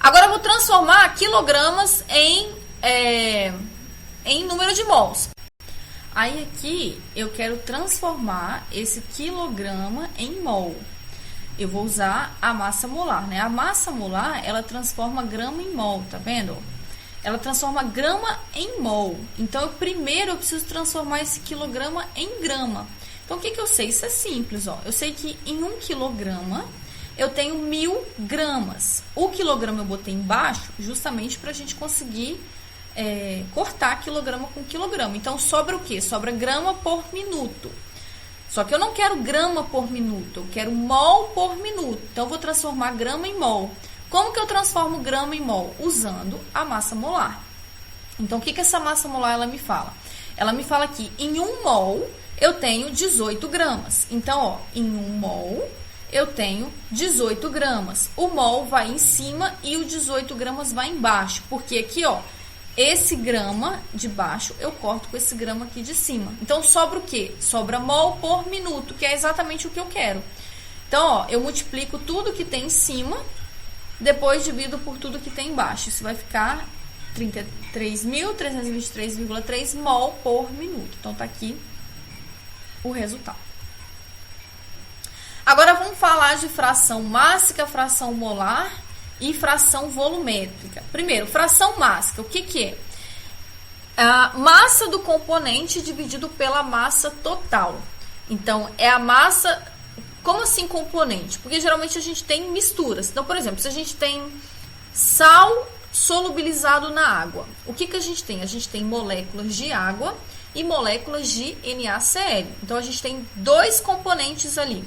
Agora, eu vou transformar quilogramas em número de mols. Aí, aqui, eu quero transformar esse quilograma em mol. Eu vou usar a massa molar, né? A massa molar, ela transforma grama em mol, tá vendo? Ela transforma grama em mol. Então, primeiro, eu preciso transformar esse quilograma em grama. Então, o que eu sei? Isso é simples, ó. Eu sei que em 1 quilograma... eu tenho 1000 gramas. O quilograma eu botei embaixo justamente para a gente conseguir cortar quilograma com quilograma. Então, sobra o quê? Sobra grama por minuto. Só que eu não quero grama por minuto, eu quero mol por minuto. Então, eu vou transformar grama em mol. Como que eu transformo grama em mol? Usando a massa molar. Então, o que essa massa molar ela me fala? Ela me fala que em 1 mol eu tenho 18 gramas. Então, ó, em 1 mol... eu tenho 18 gramas. O mol vai em cima e o 18 gramas vai embaixo. Porque aqui, ó, esse grama de baixo eu corto com esse grama aqui de cima. Então, sobra o quê? Sobra mol por minuto, que é exatamente o que eu quero. Então, ó, eu multiplico tudo que tem em cima, depois divido por tudo que tem embaixo. Isso vai ficar 33.323,3 mol por minuto. Então, tá aqui o resultado. Agora, vamos falar de fração mássica, fração molar e fração volumétrica. Primeiro, fração mássica, o que que é? A massa do componente dividido pela massa total. Então, é a massa... Como assim componente? Porque geralmente a gente tem misturas. Então, por exemplo, se a gente tem sal solubilizado na água, o que que a gente tem? A gente tem moléculas de água e moléculas de NaCl. Então, a gente tem dois componentes ali.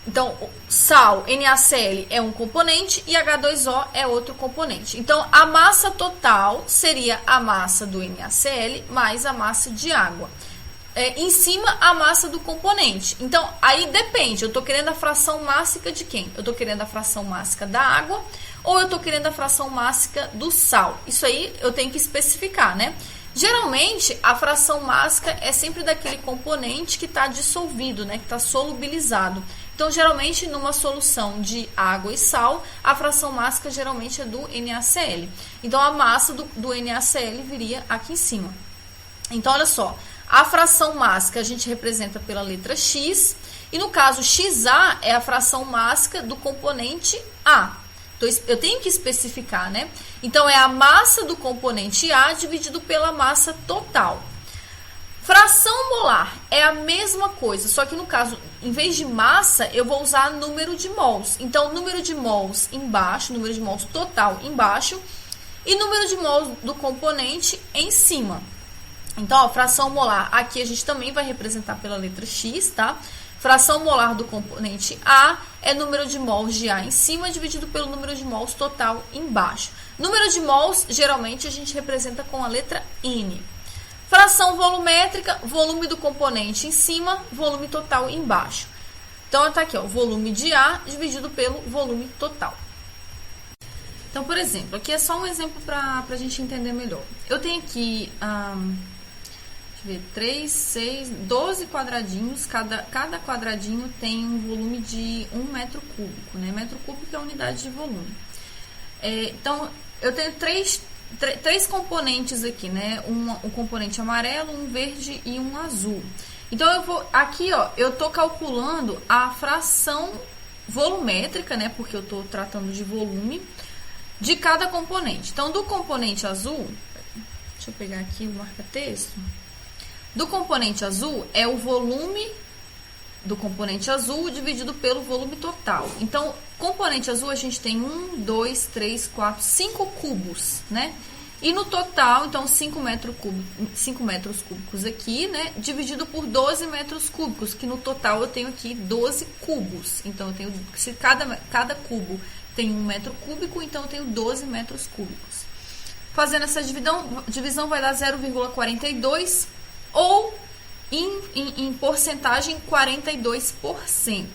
Então, sal, NaCl é um componente e H2O é outro componente. Então, a massa total seria a massa do NaCl mais a massa de água. Em cima, a massa do componente. Então, aí depende. Eu estou querendo a fração mássica de quem? Eu estou querendo a fração mássica da água ou eu estou querendo a fração mássica do sal? Isso aí eu tenho que especificar, né? Geralmente, a fração mássica é sempre daquele componente que está dissolvido, né? Que está solubilizado. Então, geralmente, numa solução de água e sal, a fração mássica geralmente é do NaCl. Então, a massa do NaCl viria aqui em cima. Então, olha só. A fração mássica a gente representa pela letra X. E, no caso, XA é a fração mássica do componente A. Então, eu tenho que especificar, né? Então, é a massa do componente A dividido pela massa total. Fração molar é a mesma coisa, só que no caso, em vez de massa, eu vou usar número de mols. Então, número de mols embaixo, número de mols total embaixo e número de mols do componente em cima. Então, ó, fração molar, aqui a gente também vai representar pela letra X, tá? Fração molar do componente A é número de mols de A em cima dividido pelo número de mols total embaixo. Número de mols, geralmente, a gente representa com a letra N. Fração volumétrica, volume do componente em cima, volume total embaixo. Então, tá aqui, ó, volume de A dividido pelo volume total. Então, por exemplo, aqui é só um exemplo para a gente entender melhor. Eu tenho aqui... 3, 6, 12 quadradinhos, cada quadradinho tem um volume de 1 metro cúbico, né? Metro cúbico é a unidade de volume. Então, eu tenho três componentes aqui, né? Um componente amarelo, um verde e um azul. Então, aqui, ó, eu tô calculando a fração volumétrica, né? Porque eu tô tratando de volume de cada componente. Então, do componente azul, deixa eu pegar aqui o marca-texto. Do componente azul é o volume do componente azul dividido pelo volume total. Então, componente azul a gente tem 1, 2, 3, 4, 5 cubos, né? E no total, então, 5 metros cúbicos aqui, né? Dividido por 12 metros cúbicos, que no total eu tenho aqui 12 cubos. Então, eu tenho, se cada cubo tem 1 metro cúbico, então eu tenho 12 metros cúbicos. Fazendo essa divisão vai dar 0,42 ou, em porcentagem, 42%.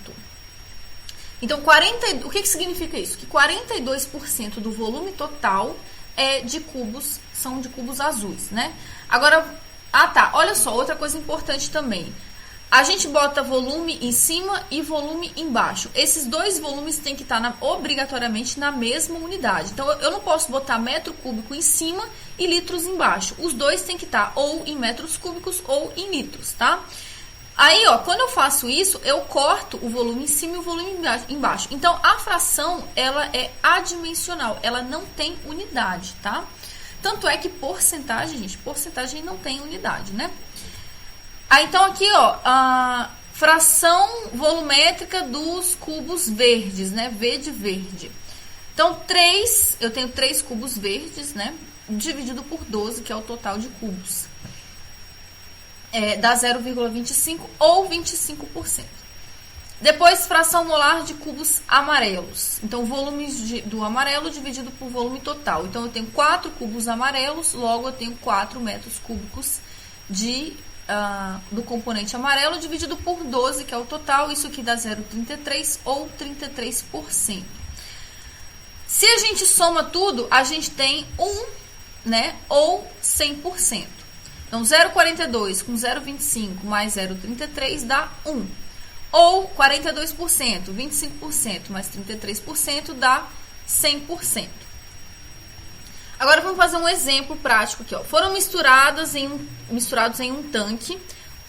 Então, o que significa isso? Que 42% do volume total são de cubos azuis, né? Agora, olha só, outra coisa importante também. A gente bota volume em cima e volume embaixo. Esses dois volumes têm que estar obrigatoriamente na mesma unidade. Então, eu não posso botar metro cúbico em cima e litros embaixo. Os dois têm que estar ou em metros cúbicos ou em litros, tá? Aí, ó, quando eu faço isso, eu corto o volume em cima e o volume embaixo. Então, a fração, ela é adimensional, ela não tem unidade, tá? Tanto é que porcentagem, gente, porcentagem não tem unidade, né? Então, aqui, ó, a fração volumétrica dos cubos verdes, né? V de verde. Então, eu tenho 3 cubos verdes, né? Dividido por 12, que é o total de cubos. Dá 0,25 ou 25%. Depois, fração molar de cubos amarelos. Então, volume do amarelo dividido por volume total. Então, eu tenho 4 cubos amarelos, logo eu tenho 4 metros cúbicos do componente amarelo dividido por 12, que é o total. Isso aqui dá 0,33 ou 33%. Se a gente soma tudo, a gente tem 1, né, ou 100%. Então, 0,42 com 0,25 mais 0,33 dá 1. Ou 42%, 25% mais 33% dá 100%. Agora, vamos fazer um exemplo prático aqui, ó. Foram misturados em um tanque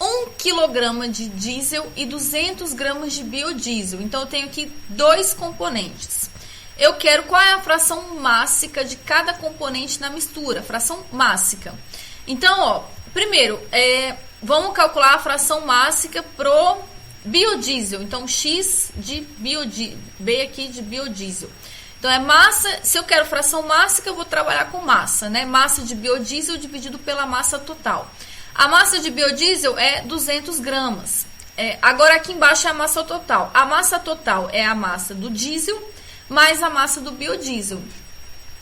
1 kg de diesel e 200 gramas de biodiesel. Então, eu tenho aqui dois componentes. Eu quero qual é a fração mássica de cada componente na mistura, fração mássica. Então, ó, primeiro, vamos calcular a fração mássica pro biodiesel. Então, X de biodiesel, B aqui de biodiesel. Então, é massa, se eu quero fração mássica, eu vou trabalhar com massa, né? Massa de biodiesel dividido pela massa total. A massa de biodiesel é 200 gramas. Agora, aqui embaixo é a massa total. A massa total é a massa do diesel mais a massa do biodiesel.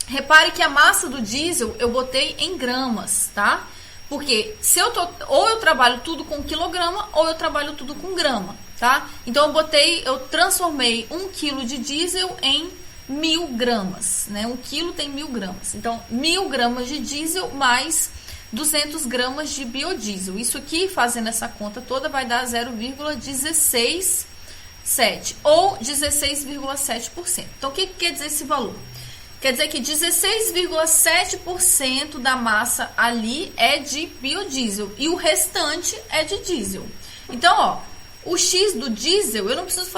Repare que a massa do diesel eu botei em gramas, tá? Porque se ou eu trabalho tudo com quilograma ou eu trabalho tudo com grama, tá? Então, eu transformei 1 kg de diesel em 1000 gramas, né? 1 kg tem 1000 gramas. Então, 1000 gramas de diesel mais 200 gramas de biodiesel. Isso aqui, fazendo essa conta toda, vai dar 0,167 ou 16,7%. Então, o que quer dizer esse valor? Quer dizer que 16,7% da massa ali é de biodiesel e o restante é de diesel. Então, ó, o X do diesel, eu não preciso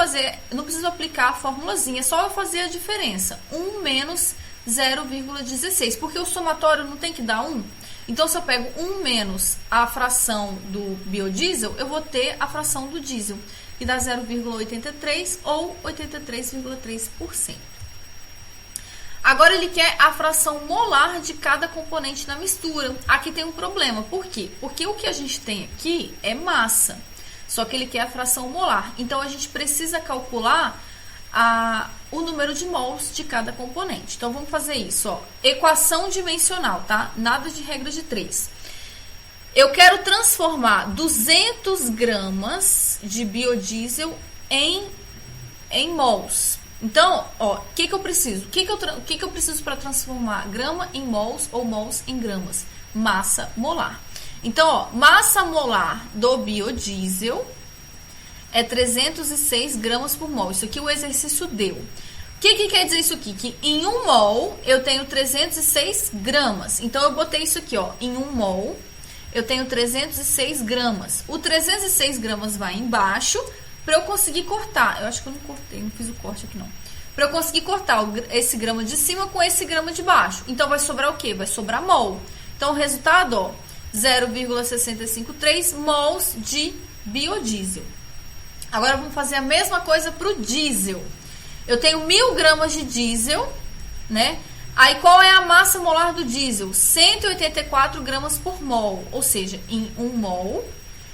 aplicar a formulazinha, é só eu fazer a diferença. 1 menos 0,16, porque o somatório não tem que dar 1. Então, se eu pego 1 menos a fração do biodiesel, eu vou ter a fração do diesel, que dá 0,83 ou 83,3%. Agora, ele quer a fração molar de cada componente na mistura. Aqui tem um problema. Por quê? Porque o que a gente tem aqui é massa, só que ele quer a fração molar. Então, a gente precisa calcular o número de mols de cada componente. Então, vamos fazer isso, ó. Equação dimensional, tá? Nada de regra de 3. Eu quero transformar 200 gramas de biodiesel em mols. Então, ó, o que eu preciso? O que eu preciso para transformar grama em mols ou mols em gramas? Massa molar. Então, ó, massa molar do biodiesel é 306 gramas por mol. Isso aqui o exercício deu. O que quer dizer isso aqui? Que em 1 mol eu tenho 306 gramas. Então, eu botei isso aqui, ó. Em 1 mol eu tenho 306 gramas. O 306 gramas vai embaixo para eu conseguir cortar. Eu acho que eu não cortei, não fiz o corte aqui não. Para eu conseguir cortar esse grama de cima com esse grama de baixo. Então, vai sobrar o quê? Vai sobrar mol. Então, o resultado, ó, 0,653 mols de biodiesel. Agora, vamos fazer a mesma coisa para o diesel. Eu tenho 1000 gramas de diesel, né? Aí, qual é a massa molar do diesel? 184 gramas por mol. Ou seja, em 1 mol,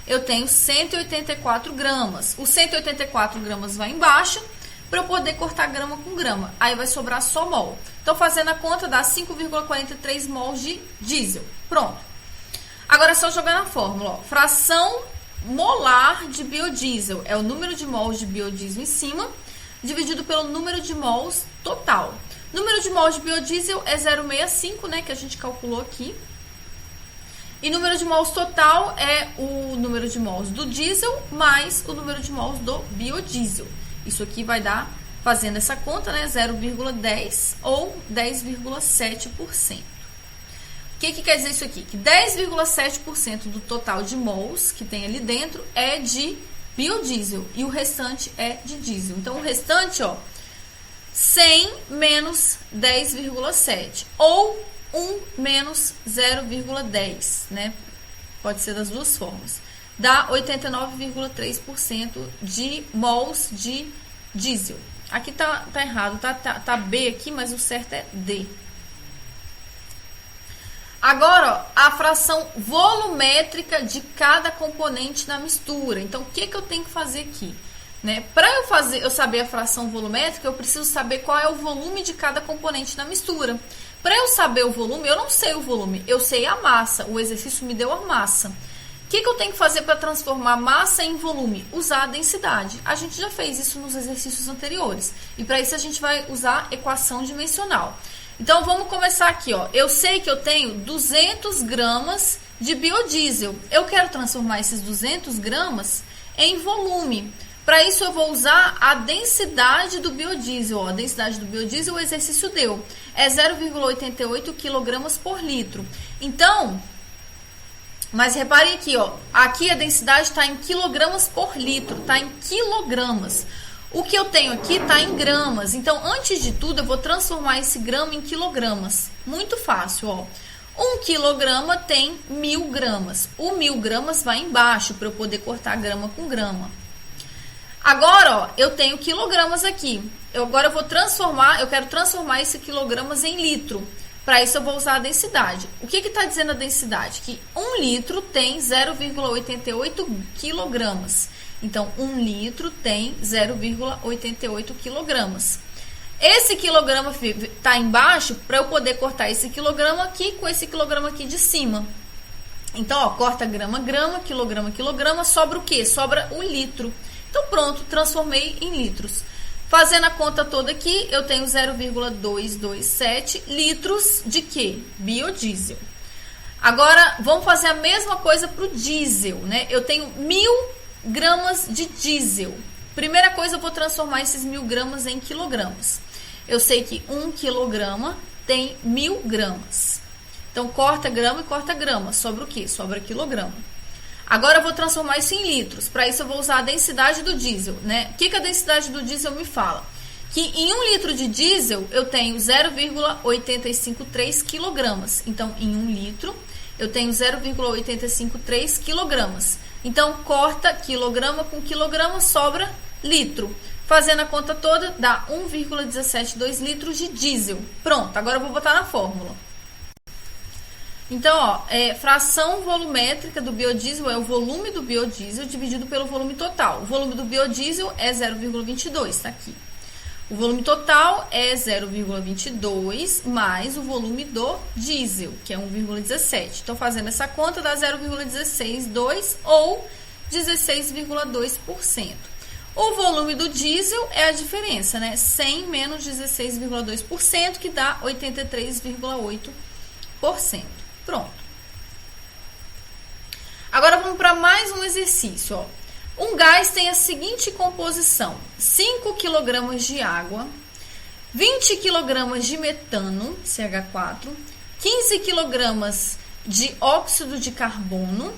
eu tenho 184 gramas. Os 184 gramas vai embaixo para eu poder cortar grama com grama. Aí, vai sobrar só mol. Então, fazendo a conta, dá 5,43 mols de diesel. Pronto. Agora, é só jogar na fórmula, ó. Fração molar de biodiesel é o número de mols de biodiesel em cima, dividido pelo número de mols total. Número de mols de biodiesel é 0,65, né, que a gente calculou aqui. E número de mols total é o número de mols do diesel mais o número de mols do biodiesel. Isso aqui vai dar, fazendo essa conta, né, 0,10 ou 10,7%. O que quer dizer isso aqui? Que 10,7% do total de mols que tem ali dentro é de biodiesel e o restante é de diesel. Então, o restante, ó, 100 menos 10,7 ou 1 menos 0,10, né? Pode ser das duas formas. Dá 89,3% de mols de diesel. Aqui tá errado, tá B aqui, mas o certo é D. Agora, ó, a fração volumétrica de cada componente na mistura. Então, o que eu tenho que fazer aqui? Né? Para eu saber a fração volumétrica, eu preciso saber qual é o volume de cada componente na mistura. Para eu saber o volume, eu não sei o volume, eu sei a massa. O exercício me deu a massa. O que eu tenho que fazer para transformar massa em volume? Usar a densidade. A gente já fez isso nos exercícios anteriores. E para isso a gente vai usar equação dimensional. Então, vamos começar aqui, ó. Eu sei que eu tenho 200 gramas de biodiesel. Eu quero transformar esses 200 gramas em volume. Para isso, eu vou usar a densidade do biodiesel. Ó, a densidade do biodiesel, o exercício deu. É 0,88 kg por litro. Então, Mas reparem aqui, ó, aqui a densidade está em quilogramas por litro, está em quilogramas. O que eu tenho aqui está em gramas. Então, antes de tudo, eu vou transformar esse grama em quilogramas. Muito fácil, ó. 1 quilograma tem 1000 gramas. O 1000 gramas vai embaixo para eu poder cortar grama com grama. Agora, ó, eu tenho quilogramas aqui. Agora eu quero transformar esse quilogramas em litro. Para isso eu vou usar a densidade. O que está dizendo a densidade? Que 1 litro tem 0,88 quilogramas. Então, 1 litro tem 0,88 quilogramas. Esse quilograma está embaixo para eu poder cortar esse quilograma aqui com esse quilograma aqui de cima. Então, ó, corta grama, grama, quilograma, sobra o quê? Sobra o litro. Então, pronto, transformei em litros. Fazendo a conta toda aqui, eu tenho 0,227 litros de quê? Biodiesel. Agora, vamos fazer a mesma coisa para o diesel, né? Eu tenho 1000 gramas de diesel. Primeira coisa, eu vou transformar esses 1000 gramas em quilogramas. Eu sei que 1 quilograma tem 1000 gramas. Então, corta grama e corta grama. Sobra o quê? Sobra quilograma. Agora eu vou transformar isso em litros. Para isso eu vou usar a densidade do diesel, né? O que a densidade do diesel me fala? Que em 1 litro de diesel eu tenho 0,853 quilogramas. Então, em 1 litro eu tenho 0,853 quilogramas. Então, corta quilograma com quilograma, sobra litro. Fazendo a conta toda, dá 1,172 litros de diesel. Pronto, agora eu vou botar na fórmula. Então, ó, fração volumétrica do biodiesel é o volume do biodiesel dividido pelo volume total. O volume do biodiesel é 0,22, tá aqui. O volume total é 0,22 mais o volume do diesel, que é 1,17. Então, fazendo essa conta, dá 0,162 ou 16,2%. O volume do diesel é a diferença, né? 100 menos 16,2%, que dá 83,8%. Pronto. Agora vamos para mais um exercício, ó. Um gás tem a seguinte composição: 5 kg de água, 20 kg de metano, CH4, 15 kg de óxido de carbono,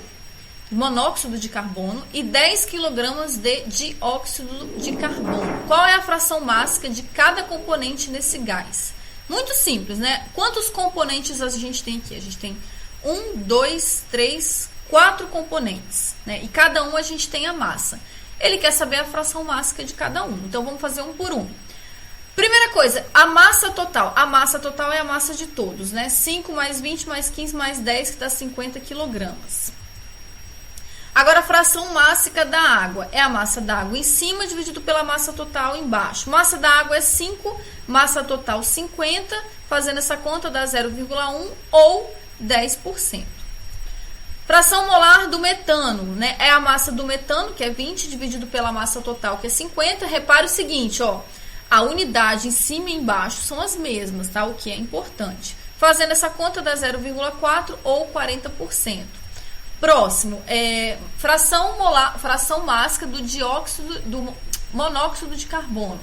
monóxido de carbono e 10 kg de dióxido de carbono. Qual é a fração mássica de cada componente nesse gás? Muito simples, né? Quantos componentes a gente tem aqui? A gente tem 1, 2, 3, 4 componentes, né? E cada um a gente tem a massa. Ele quer saber a fração mássica de cada um. Então, vamos fazer um por um. Primeira coisa, a massa total. A massa total é a massa de todos, né? 5 mais 20 mais 15 mais 10, que dá 50 quilogramas. Agora, a fração mássica da água é a massa da água em cima dividido pela massa total embaixo. Massa da água é 5, massa total 50. Fazendo essa conta dá 0,1 ou 10%. Fração molar do metano, né? É a massa do metano, que é 20, dividido pela massa total, que é 50. Repare o seguinte, ó. A unidade em cima e embaixo são as mesmas, tá? O que é importante. Fazendo essa conta dá 0,4 ou 40%. Próximo, fração mássica do monóxido de carbono.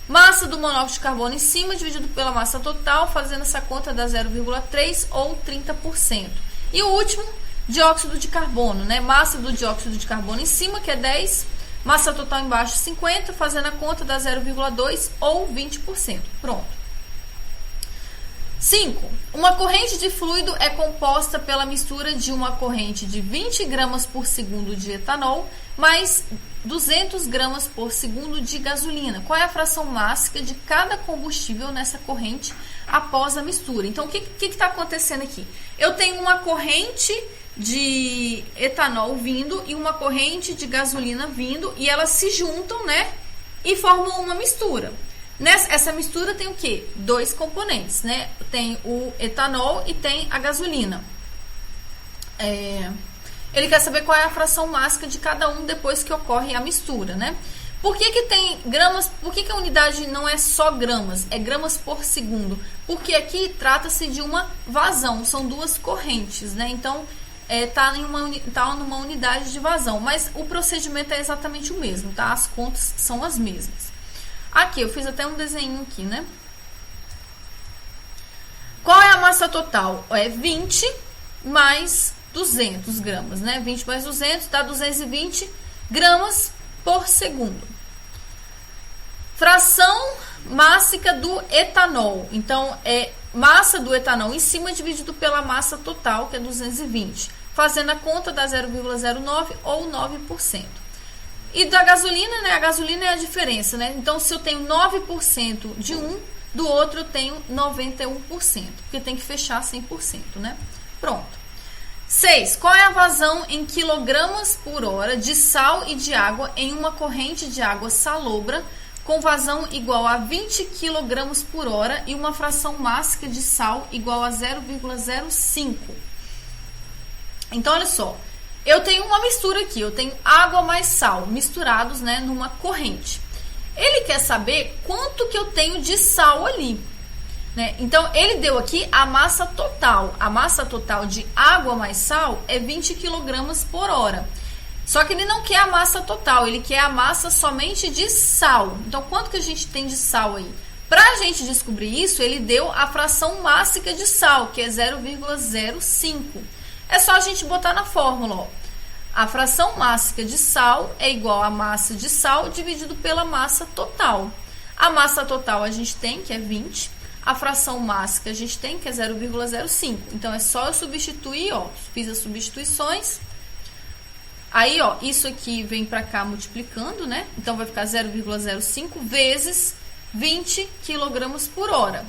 Massa do monóxido de carbono em cima dividido pela massa total, fazendo essa conta dá 0,3 ou 30%. E o último, dióxido de carbono, né? Massa do dióxido de carbono em cima, que é 10, massa total embaixo 50, fazendo a conta dá 0,2 ou 20%. Pronto. 5. Uma corrente de fluido é composta pela mistura de uma corrente de 20 gramas por segundo de etanol mais 200 gramas por segundo de gasolina. Qual é a fração mássica de cada combustível nessa corrente após a mistura? Então, o que está acontecendo aqui? Eu tenho uma corrente de etanol vindo e uma corrente de gasolina vindo e elas se juntam, né? E formam uma mistura. Essa mistura tem o quê? 2 componentes, né? Tem o etanol e tem a gasolina. Ele quer saber qual é a fração mássica de cada um depois que ocorre a mistura, né? Por que tem gramas? Por que a unidade não é só gramas? É gramas por segundo. Porque aqui trata-se de uma vazão, são 2 correntes, né? Então, tá numa unidade de vazão. Mas o procedimento é exatamente o mesmo, tá? As contas são as mesmas. Aqui, eu fiz até um desenho aqui, né? Qual é a massa total? É 20 mais 200 gramas, né? 20 mais 200 dá 220 gramas por segundo. Fração mássica do etanol. Então, é massa do etanol em cima dividido pela massa total, que é 220. Fazendo a conta dá 0,09 ou 9%. E da gasolina, né? A gasolina é a diferença, né? Então, se eu tenho 9% de um, do outro eu tenho 91%. Porque tem que fechar 100%, né? Pronto. 6. Qual é a vazão em quilogramas por hora de sal e de água em uma corrente de água salobra com vazão igual a 20 kg por hora e uma fração mássica de sal igual a 0,05? Então, olha só. Eu tenho uma mistura aqui. Eu tenho água mais sal misturados, né, numa corrente. Ele quer saber quanto que eu tenho de sal ali, né? Então, ele deu aqui a massa total. A massa total de água mais sal é 20 kg por hora. Só que ele não quer a massa total, ele quer a massa somente de sal. Então, quanto que a gente tem de sal aí? Para a gente descobrir isso, ele deu a fração mássica de sal, que é 0,05. É só a gente botar na fórmula, ó. A fração mássica de sal é igual a massa de sal dividido pela massa total. A massa total a gente tem, que é 20. A fração mássica a gente tem, que é 0,05. Então, é só eu substituir, ó. Fiz as substituições. Aí, ó, isso aqui vem para cá multiplicando, né? Então, vai ficar 0,05 vezes 20 kg por hora.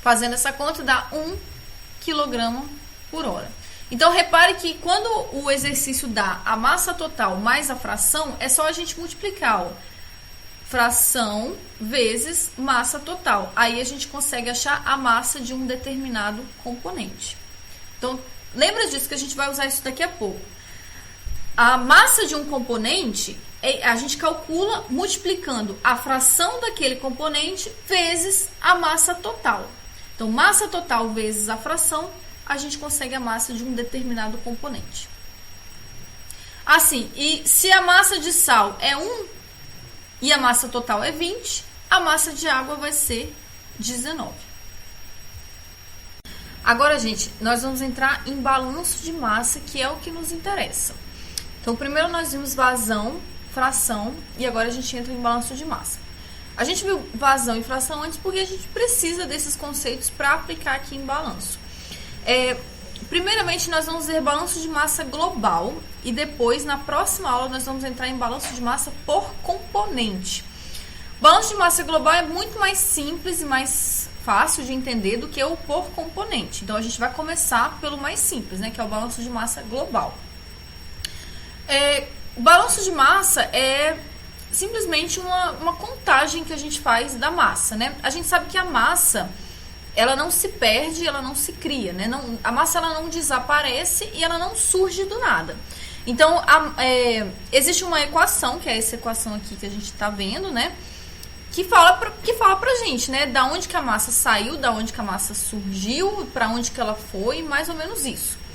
Fazendo essa conta, dá 1 kg por hora. Então, repare que quando o exercício dá a massa total mais a fração, é só a gente multiplicar, ó. Fração vezes massa total. Aí, a gente consegue achar a massa de um determinado componente. Então, lembra disso que a gente vai usar isso daqui a pouco. A massa de um componente, a gente calcula multiplicando a fração daquele componente vezes a massa total. Então, massa total vezes a fração, a gente consegue a massa de um determinado componente. Assim, e se a massa de sal é 1 e a massa total é 20, a massa de água vai ser 19. Agora, gente, nós vamos entrar em balanço de massa, que é o que nos interessa. Então, primeiro nós vimos vazão, fração, e agora a gente entra em balanço de massa. A gente viu vazão e fração antes porque a gente precisa desses conceitos para aplicar aqui em balanço. Primeiramente, nós vamos ver balanço de massa global e depois, na próxima aula, nós vamos entrar em balanço de massa por componente. Balanço de massa global é muito mais simples e mais fácil de entender do que o por componente. Então, a gente vai começar pelo mais simples, né, que é o balanço de massa global. O balanço de massa é simplesmente uma contagem que a gente faz da massa, né? A gente sabe que a massa, ela não se perde, ela não se cria, né? A massa, ela não desaparece e ela não surge do nada. Então, existe uma equação, que é essa equação aqui que a gente está vendo, né? Que fala pra gente, né? Da onde que a massa saiu, da onde que a massa surgiu, para onde que ela foi, mais ou menos isso.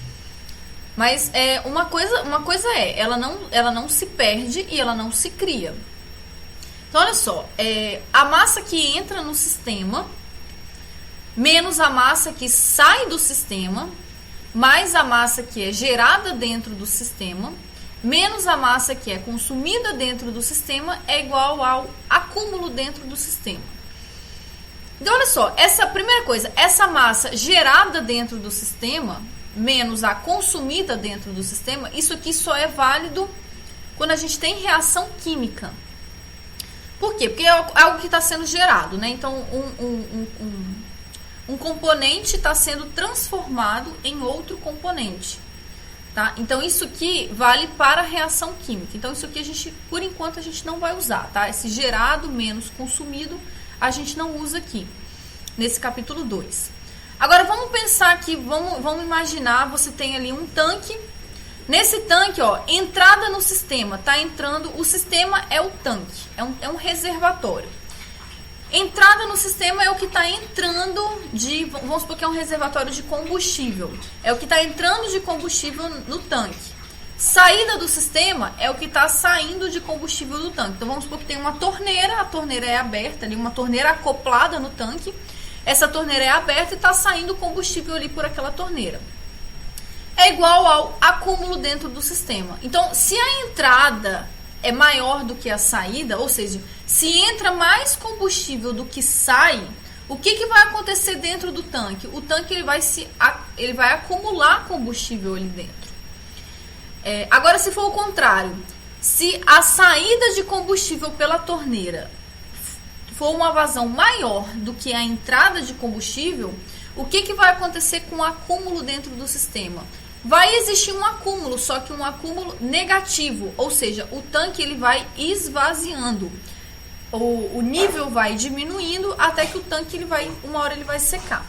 Mas uma coisa ela não se perde e ela não se cria. Então, olha só, a massa que entra no sistema, menos a massa que sai do sistema, mais a massa que é gerada dentro do sistema, menos a massa que é consumida dentro do sistema, é igual ao acúmulo dentro do sistema. Então, olha só, essa primeira coisa, essa massa gerada dentro do sistema, menos a consumida dentro do sistema, isso aqui só é válido quando a gente tem reação química. Por quê? Porque é algo que está sendo gerado, né? Então, um componente está sendo transformado em outro componente, tá? Então, isso aqui vale para a reação química. Então, isso aqui por enquanto, a gente não vai usar, tá? Esse gerado menos consumido, a gente não usa aqui, nesse capítulo 2. Agora, vamos pensar aqui, vamos imaginar, você tem ali um tanque. Nesse tanque, ó, entrada no sistema, tá entrando, o sistema é o tanque, é um reservatório. Entrada no sistema é o que está entrando vamos supor que é um reservatório de combustível. É o que está entrando de combustível no tanque. Saída do sistema é o que está saindo de combustível do tanque. Então, vamos supor que tem uma torneira, a torneira é aberta ali, uma torneira acoplada no tanque. Essa torneira é aberta e está saindo combustível ali por aquela torneira. é igual ao acúmulo dentro do sistema. Então, se a entrada é maior do que a saída, ou seja, se entra mais combustível do que sai, o que vai acontecer dentro do tanque? O tanque ele vai acumular combustível ali dentro. Agora, se for o contrário, se a saída de combustível pela torneira for uma vazão maior do que a entrada de combustível, o que vai acontecer com o acúmulo dentro do sistema? Vai existir um acúmulo, só que um acúmulo negativo, ou seja, o tanque ele vai esvaziando. O nível vai diminuindo até que o tanque uma hora ele vai secar.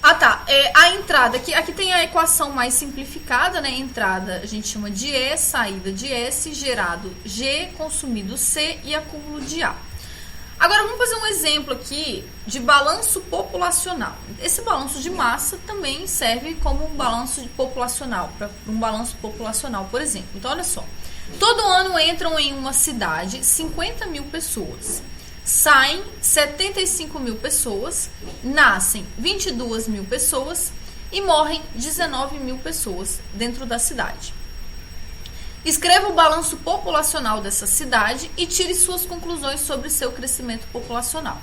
A entrada, aqui tem a equação mais simplificada, né? Entrada a gente chama de E, saída de S, gerado G, consumido C e acúmulo de A. Agora vamos fazer um exemplo aqui de balanço populacional. Esse balanço de massa também serve como um balanço populacional, para um balanço populacional, por exemplo. Então olha só, todo ano entram em uma cidade 50 mil pessoas. Saem 75 mil pessoas, nascem 22 mil pessoas e morrem 19 mil pessoas dentro da cidade. Escreva o balanço populacional dessa cidade e tire suas conclusões sobre seu crescimento populacional.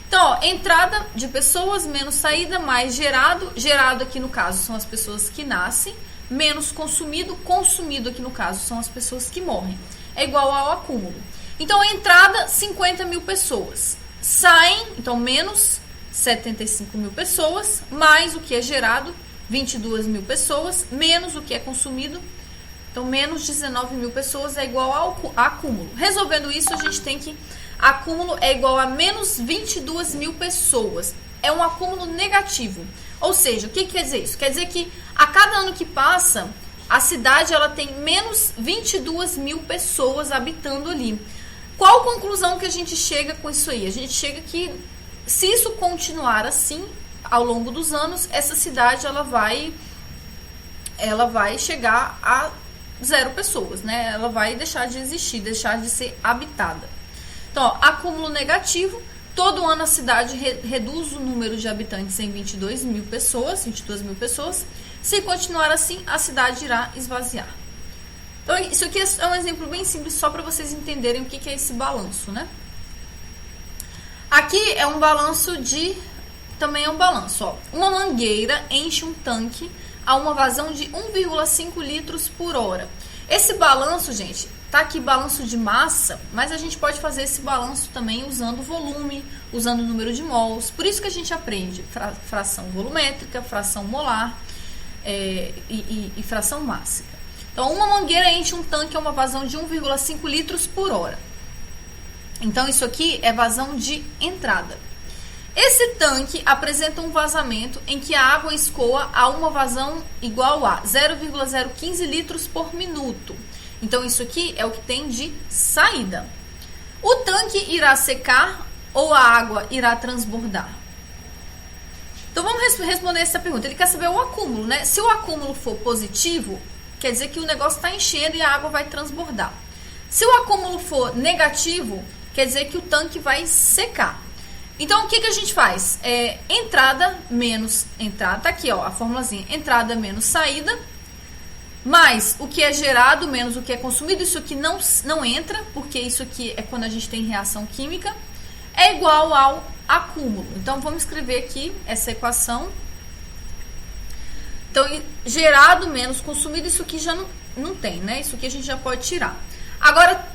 Então, entrada de pessoas menos saída mais gerado. Gerado aqui no caso são as pessoas que nascem, menos consumido. Consumido aqui no caso são as pessoas que morrem. É igual ao acúmulo. Então, entrada, 50 mil pessoas. Saem, então, menos 75 mil pessoas, mais o que é gerado, 22 mil pessoas, menos o que é consumido, então, menos 19 mil pessoas é igual ao acúmulo. Resolvendo isso, a gente tem que acúmulo é igual a menos 22 mil pessoas. É um acúmulo negativo. Ou seja, o que quer dizer isso? Quer dizer que a cada ano que passa, a cidade ela tem menos 22 mil pessoas habitando ali. Qual conclusão que a gente chega com isso aí? A gente chega que, se isso continuar assim, ao longo dos anos, essa cidade ela vai chegar a 0 pessoas, né? Ela vai deixar de existir, deixar de ser habitada. Então, ó, acúmulo negativo. Todo ano a cidade reduz o número de habitantes em 22 mil pessoas. Se continuar assim, a cidade irá esvaziar. Então, isso aqui é um exemplo bem simples, só para vocês entenderem o que é esse balanço, né? Aqui é um balanço também é um balanço, ó. Uma mangueira enche um tanque a uma vazão de 1,5 litros por hora. Esse balanço, gente, tá aqui balanço de massa, mas a gente pode fazer esse balanço também usando volume, usando o número de mols. Por isso que a gente aprende fração volumétrica, fração molar e fração mássica. Então, uma mangueira enche um tanque a uma vazão de 1,5 litros por hora. Então, isso aqui é vazão de entrada. Esse tanque apresenta um vazamento em que a água escoa a uma vazão igual a 0,015 litros por minuto. Então, isso aqui é o que tem de saída. O tanque irá secar ou a água irá transbordar? Então, vamos responder essa pergunta. Ele quer saber o acúmulo, né? Se o acúmulo for positivo, quer dizer que o negócio está enchendo e a água vai transbordar. Se o acúmulo for negativo, quer dizer que o tanque vai secar. Então, o que a gente faz? Entrada menos entrada, tá aqui ó, a formulazinha, entrada menos saída, mais o que é gerado menos o que é consumido, isso aqui não entra, porque isso aqui é quando a gente tem reação química, é igual ao acúmulo. Então, vamos escrever aqui essa equação. Então, gerado menos consumido, isso aqui já não tem, né? Isso aqui a gente já pode tirar. Agora,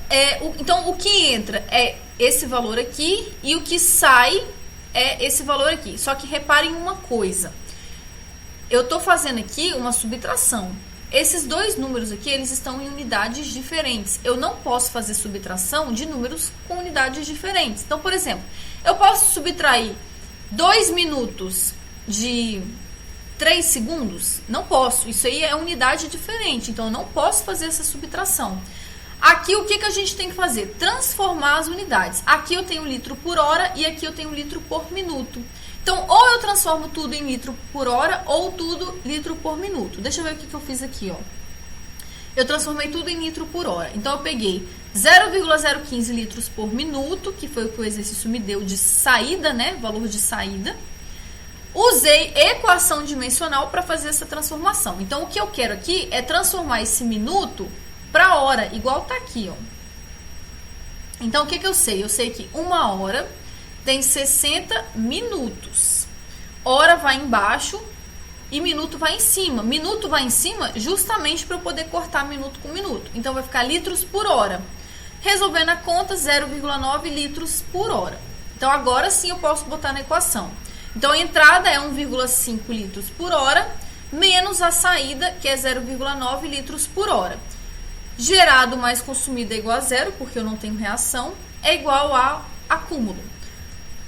então, o que entra é esse valor aqui e o que sai é esse valor aqui. Só que reparem uma coisa. Eu estou fazendo aqui uma subtração. Esses dois números aqui, eles estão em unidades diferentes. Eu não posso fazer subtração de números com unidades diferentes. Então, por exemplo, eu posso subtrair 2 minutos de 3 segundos? Não posso. Isso aí é unidade diferente. Então, eu não posso fazer essa subtração. Aqui, o que a gente tem que fazer? Transformar as unidades. Aqui eu tenho litro por hora e aqui eu tenho litro por minuto. Então, ou eu transformo tudo em litro por hora ou tudo litro por minuto. Deixa eu ver o que eu fiz aqui, ó. Eu transformei tudo em litro por hora. Então, eu peguei 0,015 litros por minuto, que foi o que o exercício me deu de saída, né? Valor de saída. O usei equação dimensional para fazer essa transformação. Então, o que eu quero aqui é transformar esse minuto para hora, igual tá aqui, ó. Então, o que eu sei? Eu sei que uma hora tem 60 minutos. Hora vai embaixo e minuto vai em cima. Minuto vai em cima justamente para eu poder cortar minuto com minuto. Então, vai ficar litros por hora. Resolvendo a conta, 0,9 litros por hora. Então, agora sim eu posso botar na equação. Então, a entrada é 1,5 litros por hora, menos a saída, que é 0,9 litros por hora. Gerado mais consumido é igual a zero, porque eu não tenho reação, é igual a acúmulo.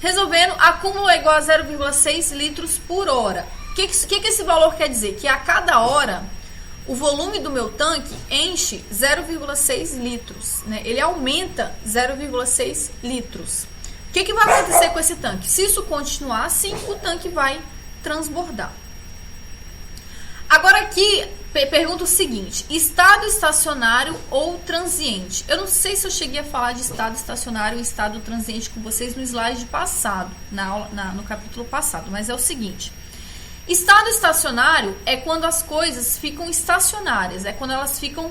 Resolvendo, acúmulo é igual a 0,6 litros por hora. O que esse valor quer dizer? Que a cada hora, o volume do meu tanque enche 0,6 litros. Né? Ele aumenta 0,6 litros. O que vai acontecer com esse tanque? Se isso continuar assim, o tanque vai transbordar. Agora aqui, pergunta o seguinte: estado estacionário ou transiente? Eu não sei se eu cheguei a falar de estado estacionário e estado transiente com vocês no slide passado, no capítulo passado, mas é o seguinte: estado estacionário é quando as coisas ficam estacionárias, é quando elas ficam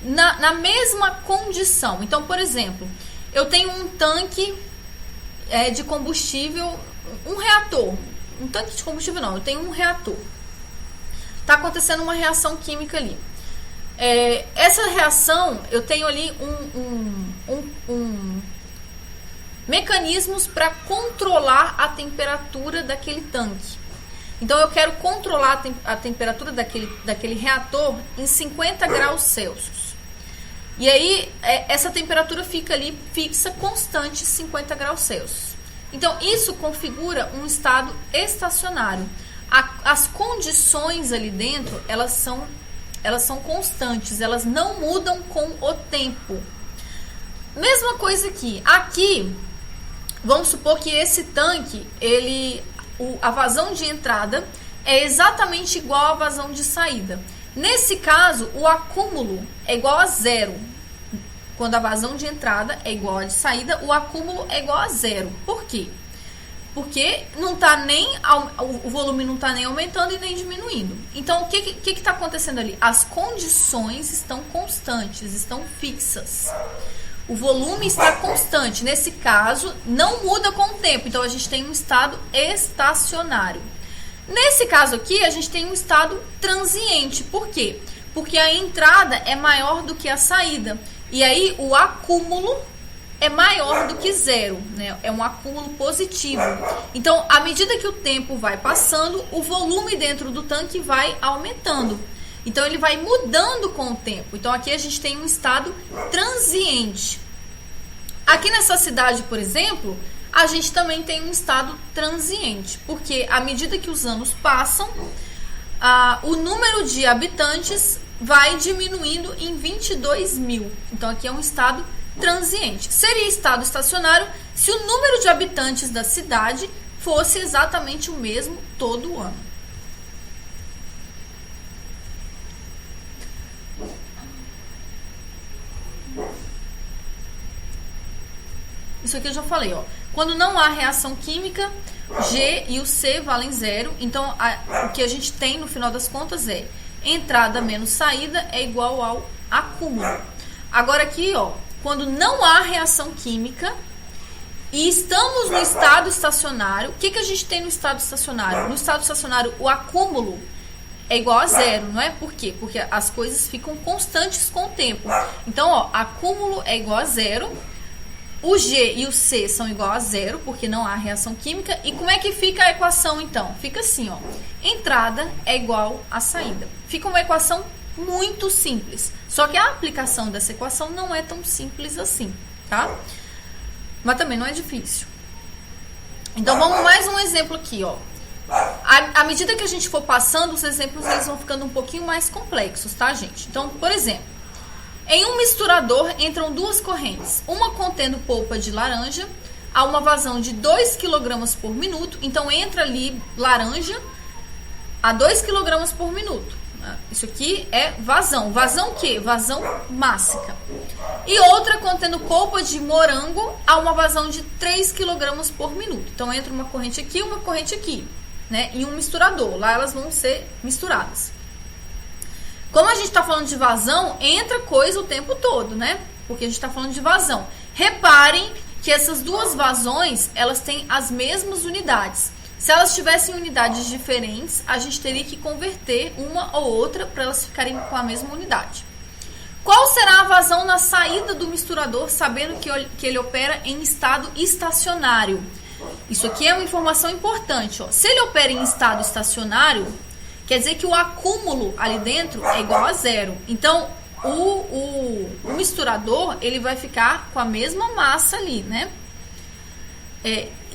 na mesma condição. Então, por exemplo, eu tenho um tanque de combustível, um reator. Um tanque de combustível não, eu tenho um reator. Está acontecendo uma reação química ali. Essa reação, eu tenho ali mecanismos para controlar a temperatura daquele tanque. Então, eu quero controlar a temperatura daquele reator em 50 graus Celsius. E aí, essa temperatura fica ali fixa, constante, 50 graus Celsius. Então, isso configura um estado estacionário. As condições ali dentro, elas são constantes, elas não mudam com o tempo. Mesma coisa aqui. Aqui, vamos supor que esse tanque, a vazão de entrada é exatamente igual à vazão de saída. Nesse caso, o acúmulo é igual a zero. Quando a vazão de entrada é igual a de saída, o acúmulo é igual a zero. Por quê? Porque o volume não está nem aumentando e nem diminuindo. Então, o que está acontecendo ali? As condições estão constantes, estão fixas. O volume está constante. Nesse caso, não muda com o tempo. Então, a gente tem um estado estacionário. Nesse caso aqui, a gente tem um estado transiente. Por quê? Porque a entrada é maior do que a saída. E aí, o acúmulo é maior do que zero, né? É um acúmulo positivo. Então, à medida que o tempo vai passando, o volume dentro do tanque vai aumentando. Então, ele vai mudando com o tempo. Então, aqui a gente tem um estado transiente. Aqui nessa cidade, por exemplo, a gente também tem um estado transiente, porque à medida que os anos passam, o número de habitantes vai diminuindo em 22 mil. Então, aqui é um estado transiente. Seria estado estacionário se o número de habitantes da cidade fosse exatamente o mesmo todo ano. Isso aqui eu já falei, ó. Quando não há reação química, G e o C valem zero. Então, o que a gente tem no final das contas é entrada menos saída é igual ao acúmulo. Agora aqui, ó, quando não há reação química e estamos no estado estacionário, o que a gente tem no estado estacionário? No estado estacionário, o acúmulo é igual a zero, não é? Por quê? Porque as coisas ficam constantes com o tempo. Então, ó, acúmulo é igual a zero. O G e o C são igual a zero, porque não há reação química. E como é que fica a equação, então? Fica assim, ó. Entrada é igual a saída. Fica uma equação muito simples. Só que a aplicação dessa equação não é tão simples assim, tá? Mas também não é difícil. Então, vamos mais um exemplo aqui, ó. À medida que a gente for passando, os exemplos eles vão ficando um pouquinho mais complexos, tá, gente? Então, por exemplo, em um misturador entram duas correntes, uma contendo polpa de laranja, há uma vazão de 2 kg por minuto, então entra ali laranja a 2 kg por minuto. Isso aqui é vazão. Vazão o quê? Vazão mássica. E outra contendo polpa de morango, há uma vazão de 3 kg por minuto. Então entra uma corrente aqui e uma corrente aqui. né, em um misturador. Lá elas vão ser misturadas. Como a gente está falando de vazão, entra coisa o tempo todo, né? Porque a gente está falando de vazão. Reparem que essas duas vazões, elas têm as mesmas unidades. Se elas tivessem unidades diferentes, a gente teria que converter uma ou outra para elas ficarem com a mesma unidade. Qual será a vazão na saída do misturador, sabendo que ele opera em estado estacionário? Isso aqui é uma informação importante. Ó. Se ele opera em estado estacionário, quer dizer que o acúmulo ali dentro é igual a zero. Então, o misturador, ele vai ficar com a mesma massa ali, né?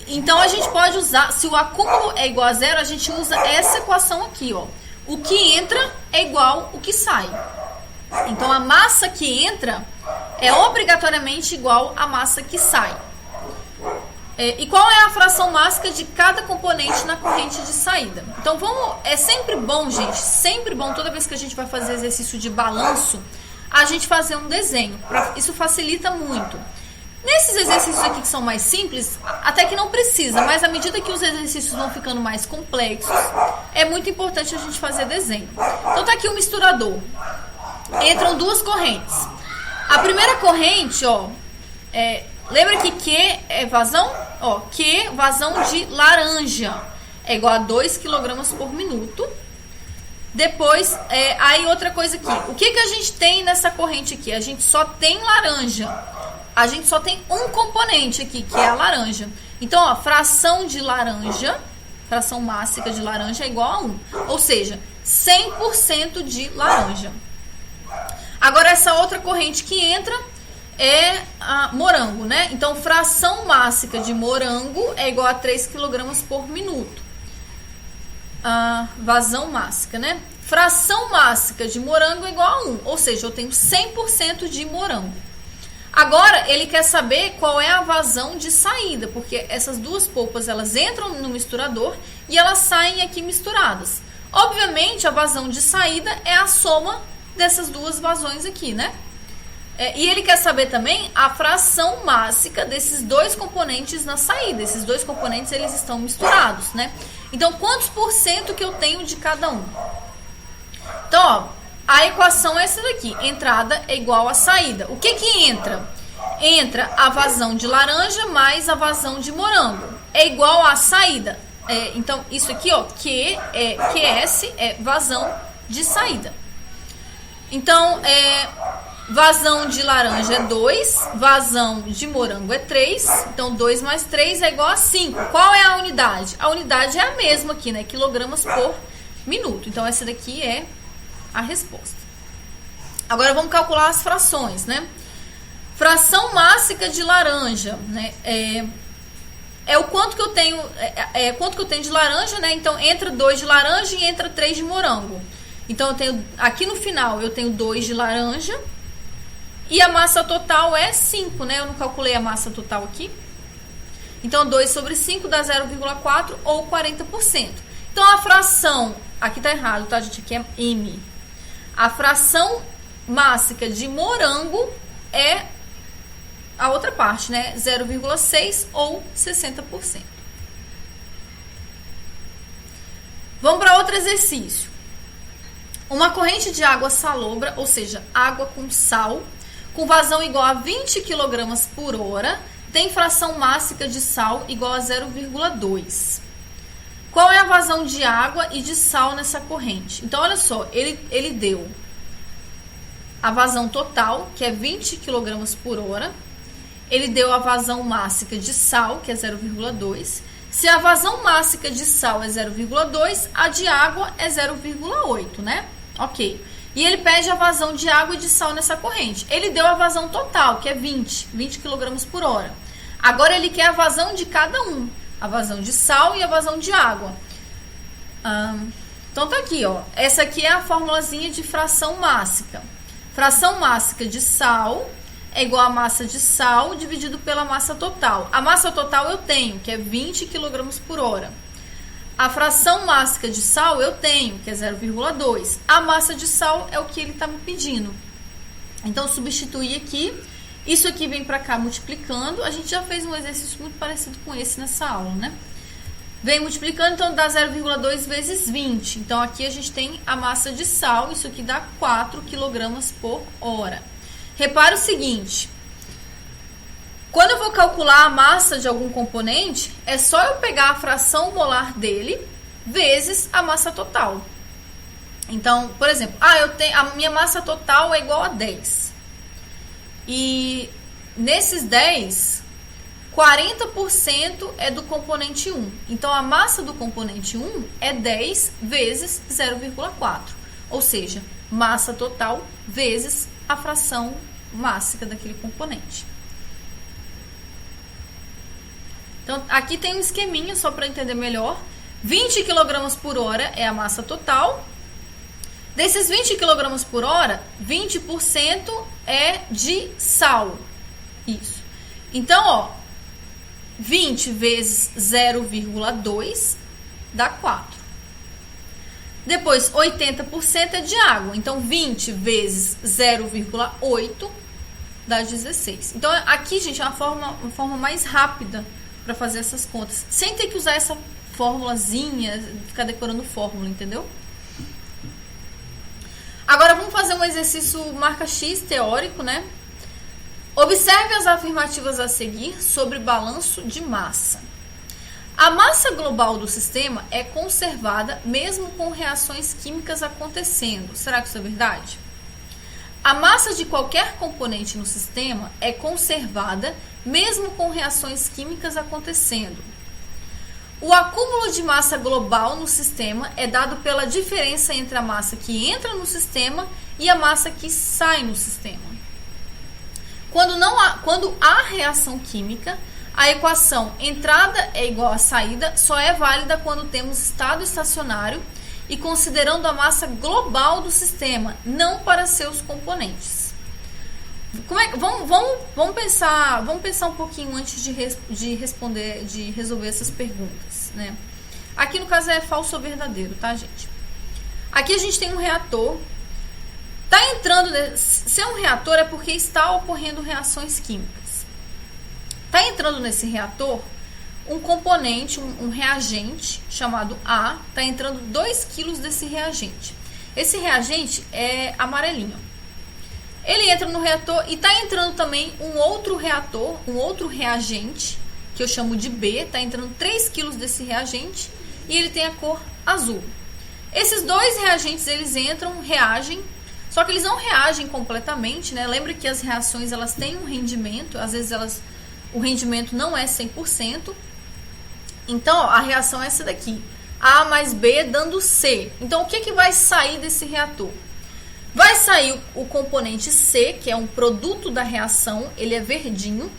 Então, a gente pode usar, se o acúmulo é igual a zero, a gente usa essa equação aqui, ó. O que entra é igual o que sai. Então, a massa que entra é obrigatoriamente igual à massa que sai. E qual é a fração mássica de cada componente na corrente de saída? Então, é sempre bom, gente, sempre bom, toda vez que a gente vai fazer exercício de balanço, a gente fazer um desenho. Isso facilita muito. Nesses exercícios aqui que são mais simples, até que não precisa, mas à medida que os exercícios vão ficando mais complexos, é muito importante a gente fazer desenho. Então, tá aqui o misturador. Entram duas correntes. A primeira corrente, ó, lembra que Q é vazão? Ó, Q, vazão de laranja, é igual a 2 kg por minuto. Depois, aí outra coisa aqui. O que a gente tem nessa corrente aqui? A gente só tem laranja. A gente só tem um componente aqui, que é a laranja. Então, ó, fração de laranja, fração mássica de laranja é igual a 1. Ou seja, 100% de laranja. Agora, essa outra corrente que entra é a morango, né? Então, fração mássica de morango é igual a 3 kg por minuto. Vazão mássica, né? Fração mássica de morango é igual a 1. Ou seja, eu tenho 100% de morango. Agora, ele quer saber qual é a vazão de saída, porque essas duas polpas, elas entram no misturador e elas saem aqui misturadas. Obviamente, a vazão de saída é a soma dessas duas vazões aqui, né? E ele quer saber também a fração mássica desses dois componentes na saída. Esses dois componentes, eles estão misturados, né? Então, quantos por cento que eu tenho de cada um? Então, ó, a equação é essa daqui. Entrada é igual a saída. O que entra? Entra a vazão de laranja mais a vazão de morango. É igual a saída. Então, isso aqui, ó, QS é vazão de saída. Então, vazão de laranja é 2, vazão de morango é 3. Então, 2 mais 3 é igual a 5. Qual é a unidade? A unidade é a mesma aqui, né? Quilogramas por minuto. Então, essa daqui é a resposta. Agora vamos calcular as frações, né? Fração mássica de laranja, né? É o quanto que eu tenho, quanto que eu tenho de laranja, né? Então entra 2 de laranja e entra 3 de morango. Então eu tenho aqui no final eu tenho 2 de laranja e a massa total é 5, né? Eu não calculei a massa total aqui. Então 2 sobre 5 dá 0,4 ou 40%. Então a fração, aqui tá errado, tá, gente? Aqui é M. A fração mássica de morango é a outra parte, né? 0,6 ou 60%. Vamos para outro exercício. Uma corrente de água salobra, ou seja, água com sal, com vazão igual a 20 kg por hora, tem fração mássica de sal igual a 0,2. Qual é a vazão de água e de sal nessa corrente? Então, olha só, ele deu a vazão total, que é 20 kg por hora. Ele deu a vazão mássica de sal, que é 0,2. Se a vazão mássica de sal é 0,2, a de água é 0,8, né? Ok. E ele pede a vazão de água e de sal nessa corrente. Ele deu a vazão total, que é 20 kg por hora. Agora, ele quer a vazão de cada um. A vazão de sal e a vazão de água. Então, tá aqui, ó. Essa aqui é a formulazinha de fração mássica. Fração mássica de sal é igual a massa de sal dividido pela massa total. A massa total eu tenho, que é 20 kg por hora. A fração mássica de sal eu tenho, que é 0,2. A massa de sal é o que ele está me pedindo. Então, substituir aqui. Isso aqui vem para cá multiplicando. A gente já fez um exercício muito parecido com esse nessa aula, né? Vem multiplicando, então dá 0,2 vezes 20. Então, aqui a gente tem a massa de sal, isso aqui dá 4 kg por hora. Repara o seguinte, quando eu vou calcular a massa de algum componente, é só eu pegar a fração molar dele vezes a massa total. Então, por exemplo, a minha massa total é igual a 10. E nesses 10... 40% é do componente 1. Então, a massa do componente 1 é 10 vezes 0,4. Ou seja, massa total vezes a fração mássica daquele componente. Então, aqui tem um esqueminha só para entender melhor. 20 kg por hora é a massa total. Desses 20 kg por hora, 20% é de sal. Isso. Então, ó, 20 vezes 0,2 dá 4. Depois, 80% é de água. Então, 20 vezes 0,8 dá 16. Então, aqui, gente, é uma forma mais rápida para fazer essas contas. Sem ter que usar essa formulazinha, ficar decorando fórmula, entendeu? Agora, vamos fazer um exercício marca X teórico, né? Observe as afirmativas a seguir sobre balanço de massa. A massa global do sistema é conservada mesmo com reações químicas acontecendo. Será que isso é verdade? A massa de qualquer componente no sistema é conservada mesmo com reações químicas acontecendo. O acúmulo de massa global no sistema é dado pela diferença entre a massa que entra no sistema e a massa que sai no sistema. Quando há reação química, a equação entrada é igual a saída só é válida quando temos estado estacionário e considerando a massa global do sistema, não para seus componentes. Vamos pensar um pouquinho antes de resolver essas perguntas, né? Aqui no caso é falso ou verdadeiro, tá, gente? Aqui a gente tem um reator. Se é um reator é porque está ocorrendo reações químicas. Está entrando nesse reator um componente, um reagente chamado A, está entrando 2 kg desse reagente. Esse reagente é amarelinho. Ele entra no reator e está entrando também um outro reator, um outro reagente, que eu chamo de B, está entrando 3 kg desse reagente e ele tem a cor azul. Esses dois reagentes, eles entram, reagem, só que eles não reagem completamente, né? Lembra que as reações, elas têm um rendimento, às vezes o rendimento não é 100%. Então, ó, a reação é essa daqui. A mais B dando C. Então, o que vai sair desse reator? Vai sair o componente C, que é um produto da reação, ele é verdinho.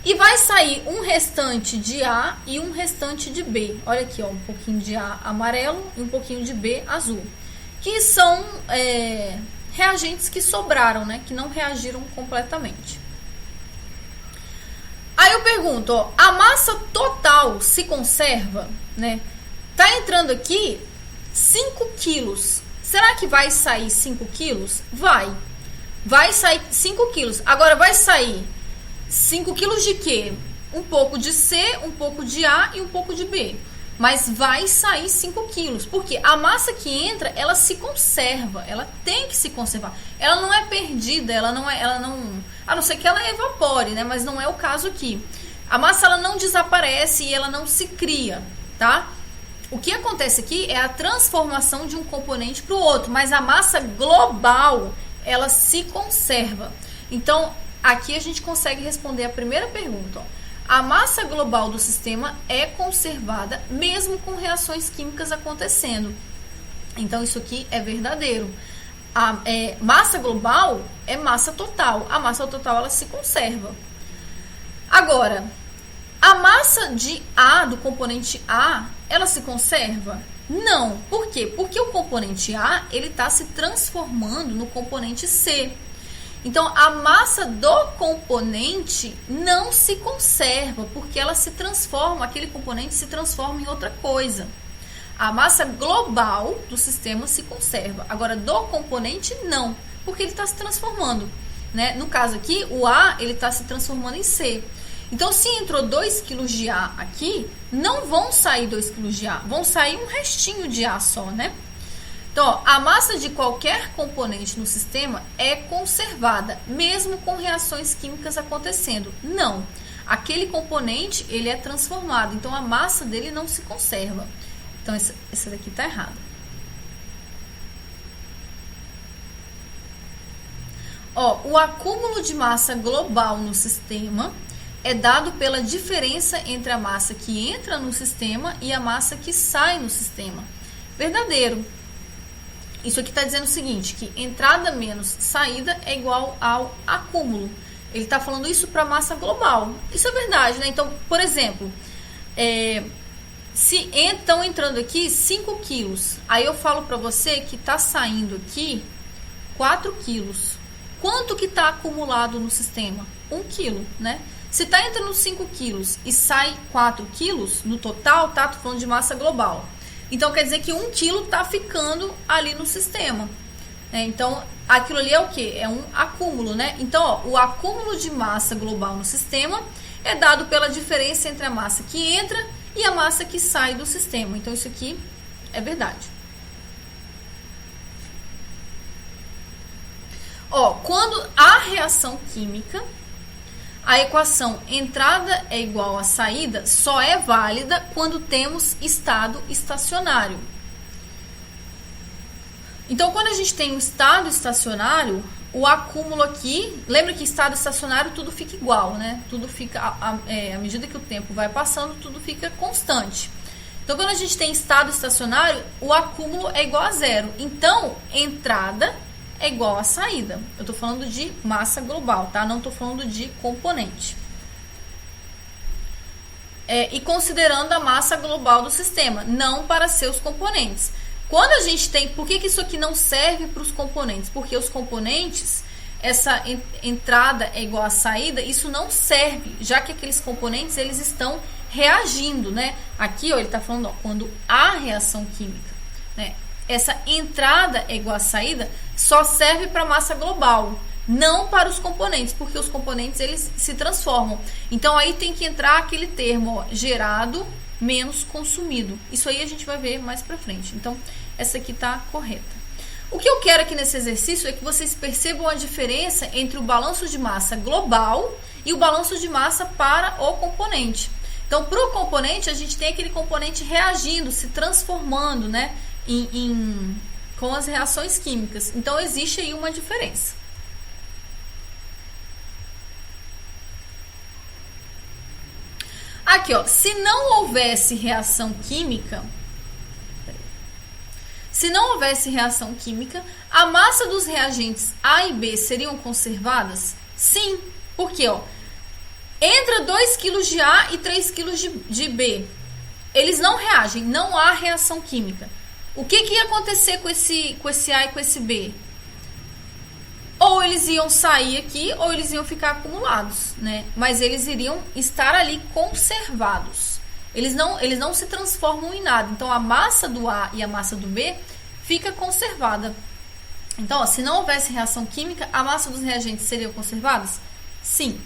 E vai sair um restante de A e um restante de B. Olha aqui, ó, um pouquinho de A amarelo e um pouquinho de B azul. Que são reagentes que sobraram, né? Que não reagiram completamente. Aí eu pergunto, ó, a massa total se conserva, né? Tá entrando aqui 5 quilos. Será que vai sair 5 quilos? Vai. Vai sair 5 quilos. Agora vai sair 5 quilos de quê? Um pouco de C, um pouco de A e um pouco de B. Mas vai sair 5 quilos. Porque a massa que entra, ela se conserva. Ela tem que se conservar. Ela não é perdida, ela não... A não ser que ela evapore, né? Mas não é o caso aqui. A massa, ela não desaparece e ela não se cria, tá? O que acontece aqui é a transformação de um componente para o outro. Mas a massa global, ela se conserva. Então, aqui a gente consegue responder a primeira pergunta, ó. A massa global do sistema é conservada mesmo com reações químicas acontecendo. Então, isso aqui é verdadeiro. A massa global é massa total. A massa total, ela se conserva. Agora, a massa de A, do componente A, ela se conserva? Não. Por quê? Porque o componente A, ele está se transformando no componente C. Então, a massa do componente não se conserva, porque ela se transforma, aquele componente se transforma em outra coisa. A massa global do sistema se conserva. Agora, do componente, não, porque ele está se transformando, né? No caso aqui, o A, ele está se transformando em C. Então, se entrou 2 kg de A aqui, não vão sair 2 kg de A, vão sair um restinho de A só, né? Então, ó, a massa de qualquer componente no sistema é conservada, mesmo com reações químicas acontecendo. Não, aquele componente ele é transformado, então a massa dele não se conserva. Então, essa daqui está errada. Ó, o acúmulo de massa global no sistema é dado pela diferença entre a massa que entra no sistema e a massa que sai no sistema. Verdadeiro. Isso aqui está dizendo o seguinte, que entrada menos saída é igual ao acúmulo. Ele está falando isso para a massa global. Isso é verdade, né? Então, por exemplo, se estão entrando aqui 5 quilos, aí eu falo para você que está saindo aqui 4 quilos. Quanto que está acumulado no sistema? 1 quilo, né? Se está entrando 5 quilos e sai 4 quilos, no total, tá? Tô falando de massa global. Então, quer dizer que 1 quilo está ficando ali no sistema. Então, aquilo ali é o quê? É um acúmulo, né? Então, ó, o acúmulo de massa global no sistema é dado pela diferença entre a massa que entra e a massa que sai do sistema. Então, isso aqui é verdade. Ó, quando há reação química, a equação entrada é igual a saída só é válida quando temos estado estacionário. Então, quando a gente tem um estado estacionário, o acúmulo aqui, lembra que estado estacionário tudo fica igual, né? Tudo fica, à medida que o tempo vai passando, tudo fica constante. Então, quando a gente tem estado estacionário, o acúmulo é igual a zero. Então, entrada é igual a saída. Eu estou falando de massa global, tá? Não estou falando de componente. E considerando a massa global do sistema, não para seus componentes. Quando a gente tem... Por que isso aqui não serve para os componentes? Porque os componentes, essa entrada é igual a saída, isso não serve, já que aqueles componentes, eles estão reagindo, né? Aqui, ó, ele está falando, ó, quando há reação química, né? Essa entrada é igual a saída só serve para a massa global, não para os componentes, porque os componentes eles se transformam. Então aí tem que entrar aquele termo, ó, gerado menos consumido. Isso aí a gente vai ver mais para frente. Então essa aqui está correta. O que eu quero aqui nesse exercício é que vocês percebam a diferença entre o balanço de massa global e o balanço de massa para o componente. Então, para o componente, a gente tem aquele componente reagindo, se transformando, né? Com as reações químicas. Então, existe aí uma diferença. Aqui, ó, se não houvesse reação química, a massa dos reagentes A e B seriam conservadas? Sim, porque, ó, entra 2 kg de A e 3 kg de B. Eles não reagem, não há reação química. O que ia acontecer com esse A e com esse B? Ou eles iam sair aqui, ou eles iam ficar acumulados, né? Mas eles iriam estar ali conservados. Eles não se transformam em nada. Então, a massa do A e a massa do B fica conservada. Então, ó, se não houvesse reação química, a massa dos reagentes seriam conservadas? Sim.